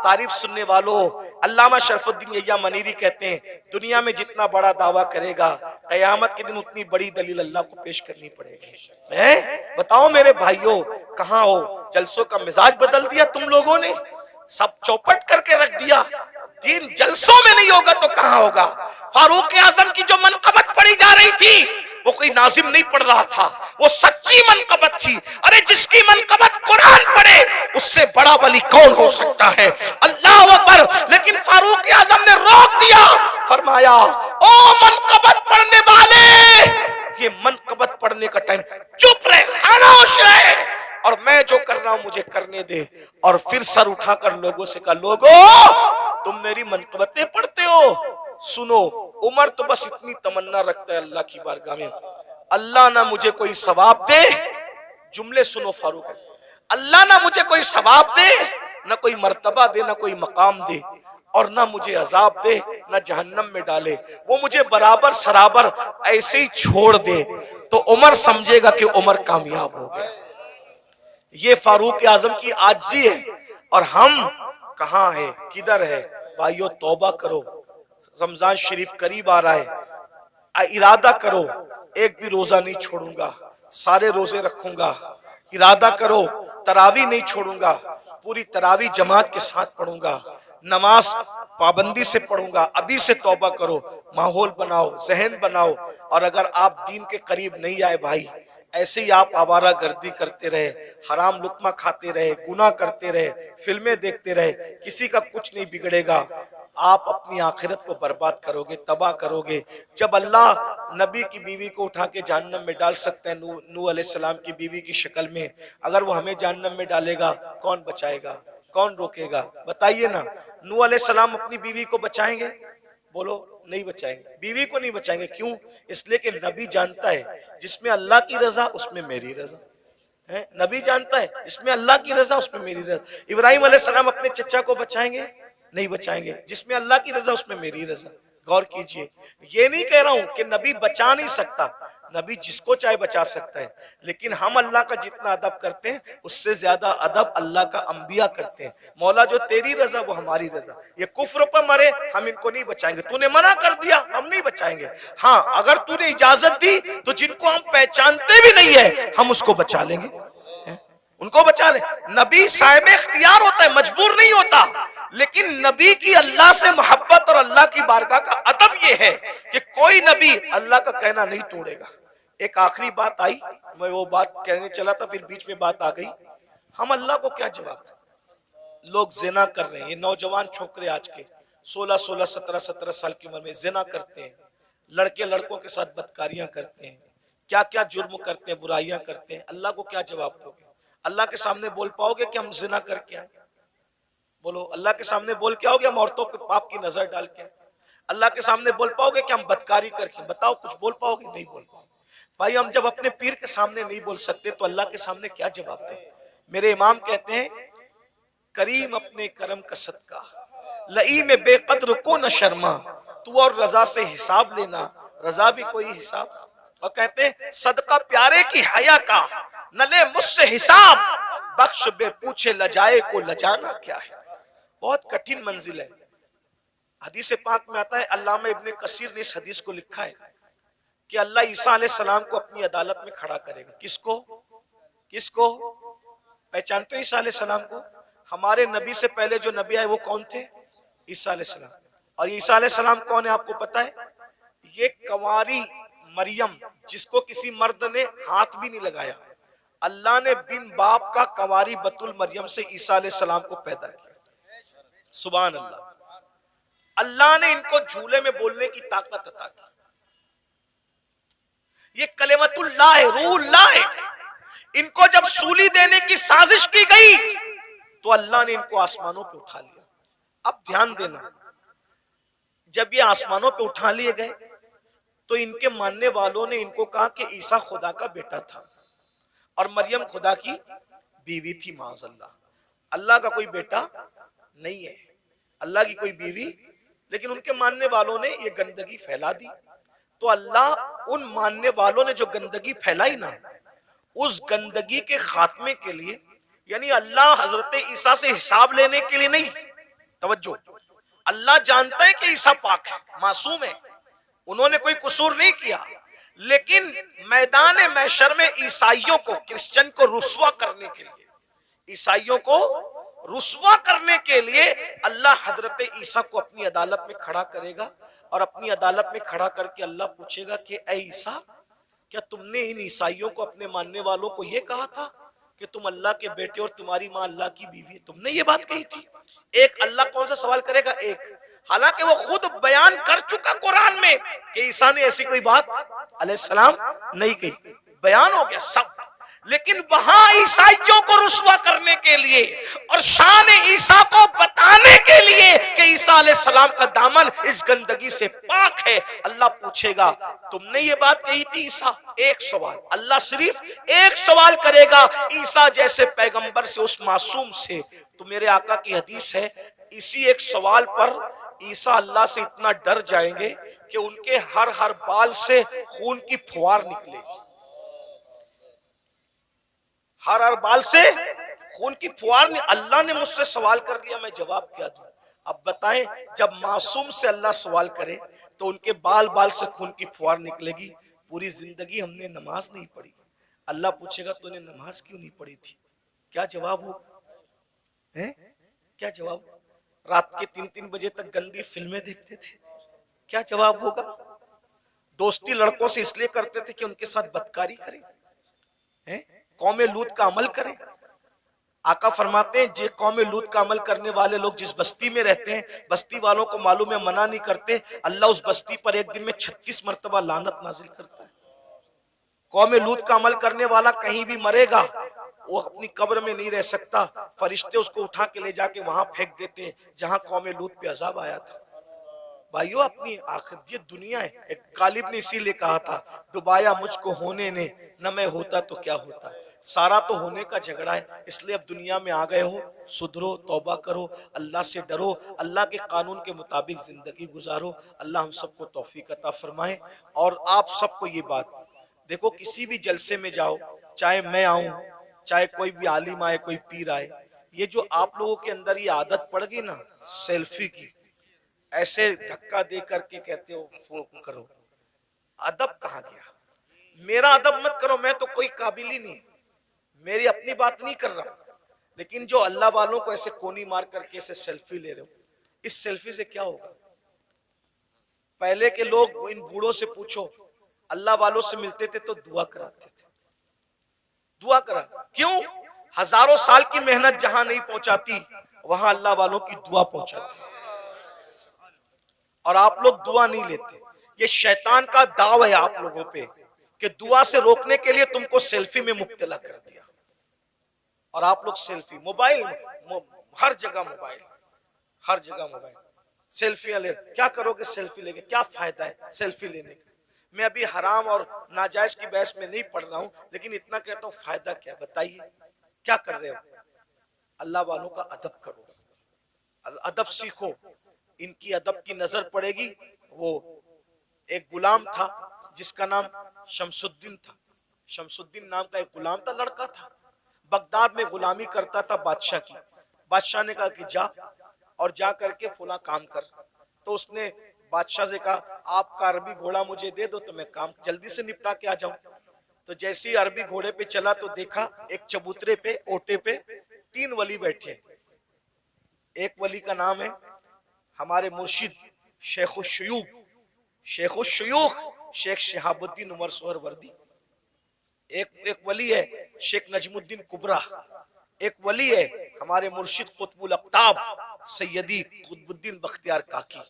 तारीफ सुनने वालों, अल्लामा शरफुद्दीन यहिया मनीरी कहते हैं दुनिया में जितना बड़ा दावा करेगा कयामत के दिन उतनी बड़ी दलील अल्लाह को पेश करनी पड़ेगी। बताओ मेरे भाइयों कहाँ हो? जलसों का मिजाज बदल दिया तुम लोगों ने, सब चौपट करके रख दिया। दीन जलसों में नहीं होगा तो कहाँ होगा? फारूक आजम की जो मनकबत पढ़ी जा रही थी वो कोई नाजिम नहीं पढ़ रहा था, वो सच्ची मनकबत थी। अरे जिसकी मनकबत कुरान पढ़े उससे बड़ा वली कौन हो सकता है? अल्लाह अकबर। लेकिन फारूक आजम ने रोक दिया, फरमाया ओ मनकबत पढ़ने वाले, ये मनकबत पढ़ने का टाइम, चुप रहे, खामोश रहे और मैं जो कर रहा हूं मुझे करने दे। और फिर सर उठाकर लोगों से कहा लोगों तुम मेरी मनकबतें पढ़ते हो, सुनो। उमर तो बस इतनी तमन्ना रखता है अल्लाह की बारगाह में, अल्लाह ना मुझे कोई सवाब दे, जुमले सुनो फारूक, अल्लाह ना मुझे कोई सवाब दे, ना कोई मर्तबा दे, ना कोई मकाम दे, और ना मुझे अजाब दे, ना जहन्नम में डाले, वो मुझे बराबर सराबर ऐसे ही छोड़ दे तो उमर समझेगा कि उमर कामयाब हो गया। ये फारूक आजम की आजिज़ी है। और हम कहाँ है, किधर है? भाइयों तौबा करो, रमजान शरीफ करीब आ रहा है, इरादा करो एक भी रोजा नहीं छोड़ूंगा, सारे रोजे रखूंगा, इरादा करो तरावी नहीं छोड़ूंगा, पूरी तरावी जमात के साथ पढ़ूंगा, नमाज पाबंदी से पढ़ूंगा। अभी से तौबा करो, माहौल बनाओ, जहन बनाओ। और अगर आप दीन के करीब नहीं आए भाई, ऐसे ही आप आवारा गर्दी करते रहे, हराम लुकमा खाते रहे, गुनाह करते रहे, फिल्में देखते रहे, किसी का कुछ नहीं बिगड़ेगा। आप अपनी आखिरत को बर्बाद करोगे, तबाह करोगे। जब अल्लाह नबी की बीवी को उठा के जहन्नम में डाल सकते हैं, नूह अलैहिस्सलाम की बीवी की शक्ल में, अगर वो हमें जहन्नम में डालेगा, कौन बचाएगा, कौन रोकेगा? बताइए ना। नूह अलैहिस्सलाम अपनी बीवी को बचाएंगे? बोलो, नहीं बचाएंगे। बीवी को नहीं बचाएंगे। क्यों? इसलिए कि नबी जानता है जिसमें अल्लाह की रजा उसमें मेरी रजा है। नबी जानता है जिसमें अल्लाह की रजा उसमें मेरी रजा। इब्राहिम अलैहिस्सलाम अपने चचा को बचाएंगे? नहीं बचाएंगे। जिसमें अल्लाह की रजा उसमें मेरी रजा। गौर कीजिए, ये नहीं कह रहा हूं कि नबी बचा नहीं सकता, नबी जिसको चाहे बचा सकता है, लेकिन हम अल्लाह का जितना अदब करते हैं उससे ज्यादा अदब अल्लाह का अंबिया करते हैं। मौला जो तेरी रजा वो हमारी रजा। ये कुफ्र पर मरे, हम इनको नहीं बचाएंगे। तूने मना कर दिया, हम नहीं बचाएंगे। हाँ, अगर तूने इजाजत दी तो जिनको हम पहचानते भी नहीं है हम उसको बचा लेंगे, उनको बचा ले। नबी साहिब इख्तियार होता है, मजबूर नहीं होता। लेकिन नबी की अल्लाह से मोहब्बत और अल्लाह की बारगाह का अदब यह है कि कोई नबी अल्लाह का कहना नहीं तोड़ेगा। एक आखिरी बात आई, मैं वो बात कहने चला था, फिर बीच में बात आ गई। हम अल्लाह को क्या जवाब दें? लोग जिना कर रहे हैं, ये नौजवान छोकरे आज के 16-16, 17-17 साल की उम्र में जिना करते हैं, लड़के लड़कों के साथ बदकारियां करते हैं, क्या क्या जुर्म करते हैं, बुराइयां करते हैं। अल्लाह को क्या जवाब दोगे? अल्लाह के सामने बोल पाओगे कि हम जिना करके आए? बोलो, अल्लाह के सामने बोल के आओगे हम औरतों पे पाप की नजर डाल के? अल्लाह के सामने बोल पाओगे कि हम बदकारी करके? बताओ, कुछ बोल पाओगे? नहीं बोल पाओगे। भाई, हम जब अपने पीर के सामने नहीं बोल सकते तो अल्लाह के सामने क्या जवाब दें? मेरे इमाम कहते हैं, करीम अपने करम का सदका, लई में बेकद्र को न शर्मा, तू और रजा से हिसाब लेना, रजा भी कोई हिसाब। और कहते हैं, सदका प्यारे की हया का, न ले मुझसे हिसाब, बख्श बे पूछे लजाए को लजाना क्या है। बहुत कठिन मंजिल है। हदीस पाक में आता है, अल्लामा इब्ने कसीर ने इस हदीस को लिखा है कि अल्लाह ईसा अलैहिस्सलाम को अपनी अदालत में खड़ा करेगा। किसको? किसको? पहचानते हो ईसा अलैहिस्सलाम को? हमारे नबी से पहले जो नबी आए वो कौन थे? ईसा अलैहिस्सलाम। और ईसा अलैहिस्सलाम कौन है आपको पता है? ये कंवारी मरियम, जिसको किसी मर्द ने हाथ भी नहीं लगाया, अल्लाह ने बिन बाप का कंवारी बतुल मरियम से ईसा अलैहिस्सलाम को पैदा किया। सुभान अल्लाह। अल्लाह ने इनको झूले में बोलने की ताकत अता की। ये कलिमतुल्लाह है, रूहुल्लाह है। इनको जब सूली देने की साजिश की गई तो अल्लाह ने इनको आसमानों पे उठा लिया। अब ध्यान देना, जब ये आसमानों पे उठा लिए गए तो इनके मानने वालों ने इनको कहा कि ईसा खुदा का बेटा था और मरियम खुदा की बीवी थी। माज़अल्लाह। अल्लाह का कोई बेटा नहीं है, अल्लाह की कोई बीवी। लेकिन उनके मानने वालों ने ये गंदगी फैला दी। तो अल्लाह उन मानने वालों ने जो गंदगी फैलाई ना, उस गंदगी के खात्मे के लिए, यानी अल्लाह हजरत ईसा से हिसाब लेने के लिए नहीं, तवज्जो, अल्लाह जानता है कि ईसा पाक है, मासूम है, उन्होंने कोई कसूर नहीं किया, लेकिन मैदान महशर में ईसाइयों को, क्रिश्चियन को रुस्वा करने के लिए, ईसाइयों को रुस्वा करने के लिए अल्लाह हजरत ईसा को अपनी अदालत में खड़ा करेगा। और अपनी अदालत में खड़ा करके अल्लाह पूछेगा कि ऐ ईसा, क्या तुमने इन ईसाइयों को, अपने मानने वालों को यह कहा था कि तुम अल्लाह के बेटे और तुम्हारी मां अल्लाह की बीवी है? तुमने ये बात कही थी? एक अल्लाह कौन सा सवाल करेगा? एक। हालांकि वो खुद बयान कर चुका कुरान में कि ईसा ने ऐसी कोई बात अलैहिस्सलाम नहीं कही, बयान हो गया सब। लेकिन वहां ईसाइयों को रुस्वा करने के लिए और शान ईसा को बताने के लिए कि ईसा अलैहिस्सलाम का दामन इस गंदगी से पाक है, अल्लाह पूछेगा तुमने ये बात कही थी ईसा? एक सवाल, अल्लाह सिर्फ एक सवाल करेगा ईसा जैसे पैगंबर से, उस मासूम से। तो मेरे आका की हदीस है, इसी एक सवाल पर ईसा अल्लाह से इतना डर जाएंगे कि उनके हर बाल से खून की फुहार निकलेगी। हर बाल से खून की फुहार। अल्लाह ने मुझसे सवाल कर दिया, मैं जवाब क्या दूं? अब बताएं, जब मासूम से अल्लाह सवाल करे तो उनके बाल बाल से खून की फुहार निकलेगी। पूरी जिंदगी हमने नमाज नहीं पढ़ी, अल्लाह पूछेगा तूने नमाज क्यों नहीं पढ़ी थी? क्या जवाब होगा? हैं? क्या जवाब? रात के 3-3 बजे तक गंदी फिल्में देखते थे, क्या जवाब होगा? दोस्ती लड़कों से इसलिए करते थे कि उनके साथ बदकारी करें, हैं? कौमे लूत का अमल करें। आका फरमाते हैं जे कौमे लूत का अमल करने वाले लोग जिस बस्ती में रहते हैं, बस्ती वालों को मालूम है, मना नहीं करते, अल्लाह उस बस्ती पर एक दिन में 36 मरतबा लानत नाजिल करता है। कौमे लूत का अमल करने वाला कहीं भी मरेगा, वो अपनी कब्र में नहीं रह सकता, फरिश्ते उसको उठा के ले जाके वहां फेंक देते जहां कौमे लूत पे अजाब आया था। भाइयों, अपनी आखिरत ये दुनिया है। एक गालिब ने इसीलिए कहा था, डुबाया मुझको होने ने, न मैं होता तो क्या होता। सारा तो होने का झगड़ा है, इसलिए अब दुनिया में आ गए हो, सुधरो, तौबा करो, अल्लाह से डरो, अल्लाह के कानून के मुताबिक जिंदगी गुजारो। अल्लाह हम सबको तौफीक अता फरमाए। और आप सबको ये बात देखो, किसी भी जलसे में जाओ, चाहे मैं आऊं, चाहे कोई भी आलिम आए, कोई पीर आए, ये जो आप लोगों के अंदर ये आदत पड़ गई ना सेल्फी की, ऐसे धक्का दे करके कहते हो वो करो, अदब कहाँ गया? मेरा अदब मत करो, मैं तो कोई काबिल ही नहीं, मेरी अपनी बात नहीं कर रहा, लेकिन जो अल्लाह वालों को ऐसे कोनी मार करके ऐसे सेल्फी ले रहे हो, इस सेल्फी से क्या होगा? पहले के लोग, इन बूढ़ों से पूछो, अल्लाह वालों से मिलते थे तो दुआ कराते थे, दुआ करा, क्यों? हजारों साल की मेहनत जहां नहीं पहुंचाती, वहां अल्लाह वालों की दुआ पहुंचाती। और आप लोग दुआ नहीं लेते, ये शैतान का दाव है आप लोगों पे कि दुआ से रोकने के लिए तुमको सेल्फी में मुब्तला कर दिया। और आप लोग सेल्फी, मोबाइल, हर जगह मोबाइल, हर जगह मोबाइल, सेल्फियां ले, क्या करोगे सेल्फी लेके? क्या फायदा है सेल्फी लेने का? मैं अभी हराम और नाजायज की बहस में नहीं पढ़ रहा हूं, लेकिन इतना कहता हूं, फायदा क्या? बताइए, क्या कर रहे हो? अल्लाह वालों का अदब करो, अदब सीखो, इनकी अदब की नजर पड़ेगी। वो एक गुलाम था जिसका नाम शमसुद्दीन था, शमसुद्दीन नाम का एक गुलाम था, लड़का था, बगदाद में गुलामी करता था बादशाह की। बादशाह ने कहा कि जा और जा करके फुला काम कर। तो उसने बादशाह से कहा, आपका अरबी घोड़ा मुझे दे दो तो मैं काम जल्दी से निपटा के आ जाऊं। तो जैसे ही अरबी घोड़े पे चला तो देखा एक चबूतरे पे, ओटे पे 3 वली बैठे। एक वली का नाम है हमारे मुर्शिद शेखुशयूख शेख शहाबुद्दीन उमर सोहरवर्दी। एक वली है शेख नजमुद्दीन कुबरा। एक वली है हमारे मुर्शिद कुतुबुल अक्ताब सैयदी कुतुबुद्दीन बख्तियार काकी।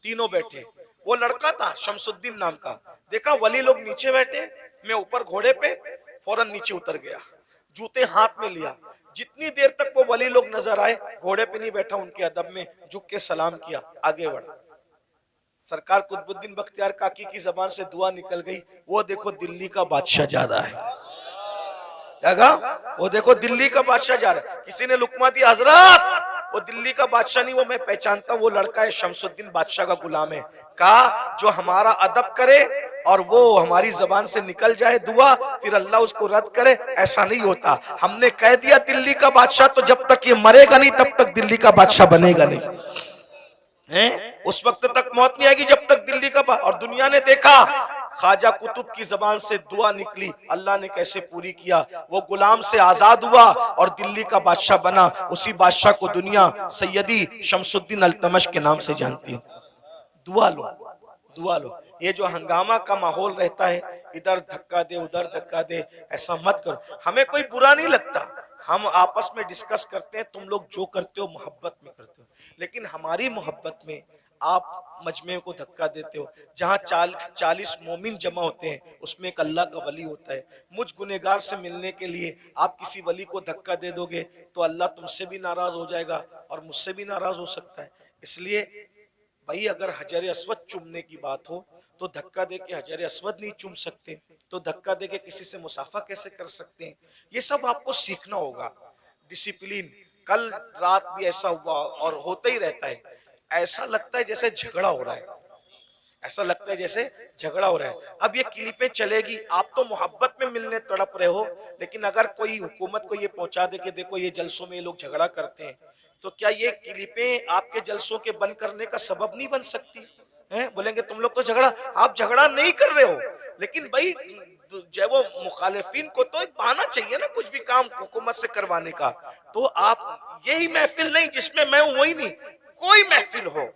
तीनों बैठे। वो लड़का था शमसुद्दीन नाम का। देखा वली लोग नीचे बैठे, मैं ऊपर घोड़े पे, फौरन नीचे उतर गया, जूते हाथ में लिया। जितनी देर तक वो वली लोग नजर आए, घोड़े पे नहीं बैठा, उनके अदब में झुक के सलाम किया, आगे बढ़ा। सरकार कुतुबुद्दीन बख्तियार काकी की जबान से दुआ निकल गई, वो देखो दिल्ली का बादशाह जा रहा है। वो देखो दिल्ली का बादशाह जा रहा है। किसी ने लुकमा दिया, हजरत वो दिल्ली का बादशाह नहीं, वो मैं पहचानता हूँ, वो लड़का है शमसुद्दीन बादशाह का गुलाम है। कहा जो हमारा अदब करे और वो हमारी जबान से निकल जाए दुआ, फिर अल्लाह उसको रद्द करे, ऐसा नहीं होता। हमने कह दिया दिल्ली का बादशाह, तो जब तक ये मरेगा नहीं तब तक दिल्ली का बादशाह बनेगा नहीं है। उस वक्त तक मौत नहीं आएगी जब तक दिल्ली का। और दुनिया ने देखा ख्वाजा कुतुब की जबान से दुआ निकली, अल्लाह ने कैसे पूरी किया। वो गुलाम से आजाद हुआ और दिल्ली का बादशाह बना। उसी बादशाह को दुनिया सैयदी शमसुद्दीन अल्तमश के नाम से जानती है। दुआ लो, दुआ लो। ये जो हंगामा का माहौल रहता है, इधर धक्का दे उधर धक्का दे, ऐसा मत करो। हमें कोई बुरा नहीं लगता, हम आपस में डिस्कस करते हैं, तुम लोग जो करते हो मोहब्बत में करते हो, लेकिन हमारी मोहब्बत में आप मजमे को धक्का देते हो। जहाँ 40 मोमिन जमा होते हैं, उसमें एक अल्लाह का वली होता है। मुझ गुनेगार से मिलने के लिए आप किसी वली को धक्का दे दोगे तो अल्लाह तुमसे भी नाराज हो जाएगा और मुझसे भी नाराज हो सकता है। इसलिए भाई अगर हजर अस्वद चूमने की बात हो तो धक्का दे के हजर अस्वद नहीं चूम सकते, तो धक्का दे के किसी से मुसाफा कैसे कर सकते हैं? ये सब आपको सीखना होगा, डिसिप्लिन। कल रात भी ऐसा हुआ और होता ही रहता है। ऐसा लगता है जैसे झगड़ा हो रहा है, ऐसा लगता है जैसे झगड़ा हो रहा है। अब ये क्लिपें चलेगी, आप तो मोहब्बत में मिलने तड़प रहे हो, लेकिन अगर कोई हुकूमत को ये पहुंचा दे कि देखो ये जलसों में ये लोग झगड़ा करते हैं, तो क्या ये क्लिपें आपके जलसों के बंद करने का सबब नहीं बन सकती हैं? बोलेंगे तुम लोग तो झगड़ा, आप झगड़ा नहीं कर रहे हो, लेकिन भाई जो है वो मुखालिफिन को तो एक बहाना चाहिए ना कुछ भी काम हुकूमत से करवाने का। तो आप यही महफिल नहीं जिसमें मैं हूं, वही नहीं, कोई महफिल हो,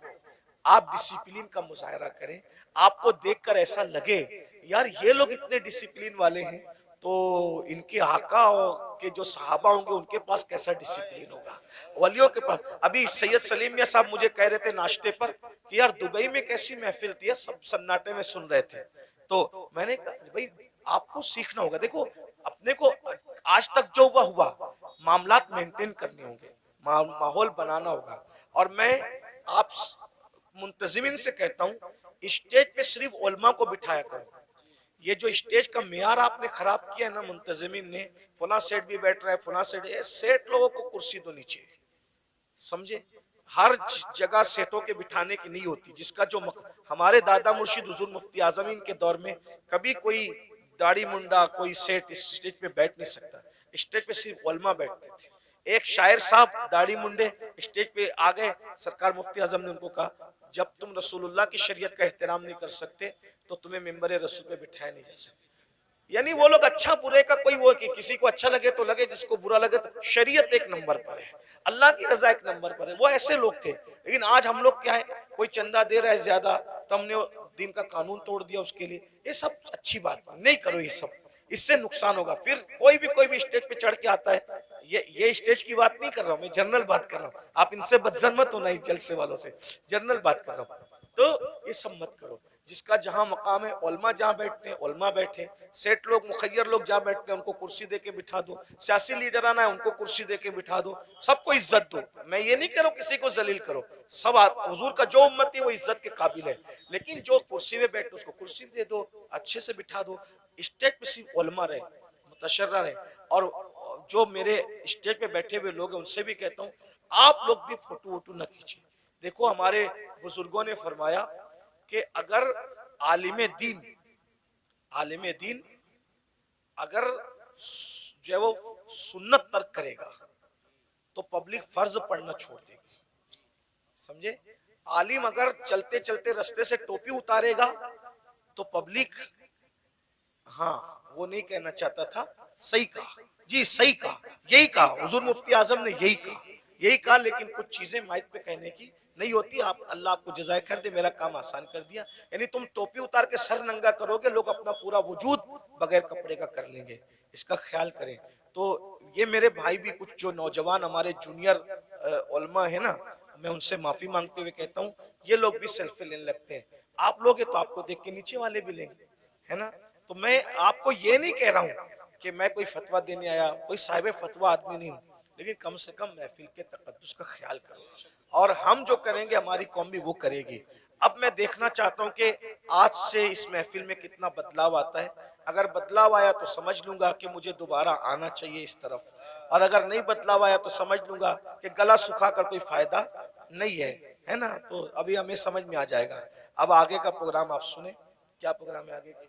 आप डिसिप्लिन का मुजाहरा करें, आपको देखकर ऐसा लगे यार ये लोग इतने डिसिप्लिन वाले हैं, तो इनके आका के जो सहाबा होंगे उनके पास कैसा डिसिप्लिन होगा, वलियों के पास। अभी सैयद सलीम मियां साहब मुझे कह रहे थे नाश्ते पर कि यार दुबई में कैसी महफिल थी, सब सन्नाटे में सुन रहे थे। तो मैंने कहा भाई आपको सीखना होगा, देखो अपने को आज तक जो हुआ मामलात मेंटेन करने होंगे, माहौल बनाना होगा। और मैं आप मुंतजिमिन से कहता हूँ स्टेज पे सिर्फ उलमा को बिठाया करो। ये जो स्टेज का मेयार आपने खराब किया ना मुंतजिमिन ने, फला सेठ भी बैठ रहा है, फला सेठ लोगों को कुर्सी दो नीचे, समझे। हर जगह सेठों के बिठाने की नहीं होती, जिसका जो हमारे दादा मुर्शिद हुजूर मुफ्ती आजमीन के दौर में कभी कोई दाढ़ी मुंडा कोई सेठ इस स्टेज पे बैठ नहीं सकता, स्टेज पे सिर्फ उलमा बैठते थे। एक शायर साहब दाढ़ी मुंडे स्टेज पे आ गए, सरकार मुफ्ती आजम ने उनको कहा जब तुम रसूलुल्लाह की शरीयत का एहतराम नहीं कर सकते तो तुम्हें मिंबर रसूल पे बिठाया नहीं जा सकता। यानी वो लोग अच्छा बुरे का कोई वो कि किसी को अच्छा लगे तो लगे, जिसको बुरा लगे तो शरीयत एक नंबर पर है, अल्लाह की रजा एक नंबर पर है, वो ऐसे लोग थे। लेकिन आज हम लोग क्या है, कोई चंदा दे रहा है ज्यादा तो हमने दिन का कानून तोड़ दिया उसके लिए। ये सब अच्छी बात नहीं करो, ये सब इससे नुकसान होगा। फिर कोई भी स्टेज पे चढ़ के आता है, ये स्टेज की बात नहीं कर रहा हूँ मैं, जनरल बात कर रहा हूँ, आप इनसे बदजन मत होना इस जलसे वालों से, जनरल बात कर रहा हूँ। तो ये सब मत करो, जिसका जहां मकाम है उलमा जहां बैठते हैं उलमा बैठे, सेठ लोग मुखय्यर लोग जहां बैठते हैं उनको कुर्सी दे के बिठा दो, सियासी लीडर आना है उनको कुर्सी दे के बिठा दो, सबको इज्जत दो। मैं ये नहीं कह रहा हूं किसी को जलील करो, सब हुजूर का जो उम्मत है वो इज्जत के काबिल है, लेकिन जो कुर्सी में बैठे उसको कुर्सी दे दो, अच्छे से बिठा दो। स्टेज पे सिर्फ उलमा रहे, मुतशर्रा रहे। और जो मेरे स्टेज पे बैठे हुए लोग हैं उनसे भी कहता हूँ आप लोग भी फोटो वोटो न खींचिए। देखो हमारे बुजुर्गों ने फरमाया कि अगर आलिम दीन अगर जो है वो सुन्नत तर्क करेगा तो पब्लिक फर्ज पढ़ना छोड़ देगी, समझे। आलिम अगर चलते चलते रास्ते से टोपी उतारेगा तो पब्लिक, हाँ वो नहीं कहना चाहता था, सही कहा जी, सही कहा, यही कहा हुजूर मुफ्ती आजम ने, यही कहा। लेकिन कुछ चीजें माइक पे कहने की नहीं होती। आप अल्लाह आपको जज़ाए खैर दे, मेरा काम आसान कर दिया। यानी तुम टोपी उतार के सर नंगा करोगे, लोग अपना पूरा वजूद बगैर कपड़े का कर लेंगे, इसका ख्याल करें। तो ये मेरे भाई भी कुछ जो नौजवान हमारे जूनियर उलमा है ना, मैं उनसे माफी मांगते हुए कहता हूँ ये लोग भी सेल्फी लेने लगते हैं। आप लोग तो आपको देख के नीचे वाले भी लेंगे, है ना। तो मैं आपको ये नहीं कह रहा हूँ कि मैं कोई फतवा देने आया, कोई साहिब फतवा आदमी नहीं हूँ, लेकिन कम से कम महफिल के तकद्दुस का ख्याल करो, और हम जो करेंगे हमारी कौम भी वो करेगी। अब मैं देखना चाहता हूँ कि आज से इस महफिल में कितना बदलाव आता है। अगर बदलाव आया तो समझ लूंगा कि मुझे दोबारा आना चाहिए इस तरफ, और अगर नहीं बदलाव आया तो समझ लूंगा कि गला सुखा कर कोई फायदा नहीं है ना। तो अभी हमें समझ में आ जाएगा। अब आगे का प्रोग्राम आप सुने, क्या प्रोग्राम है आगे का?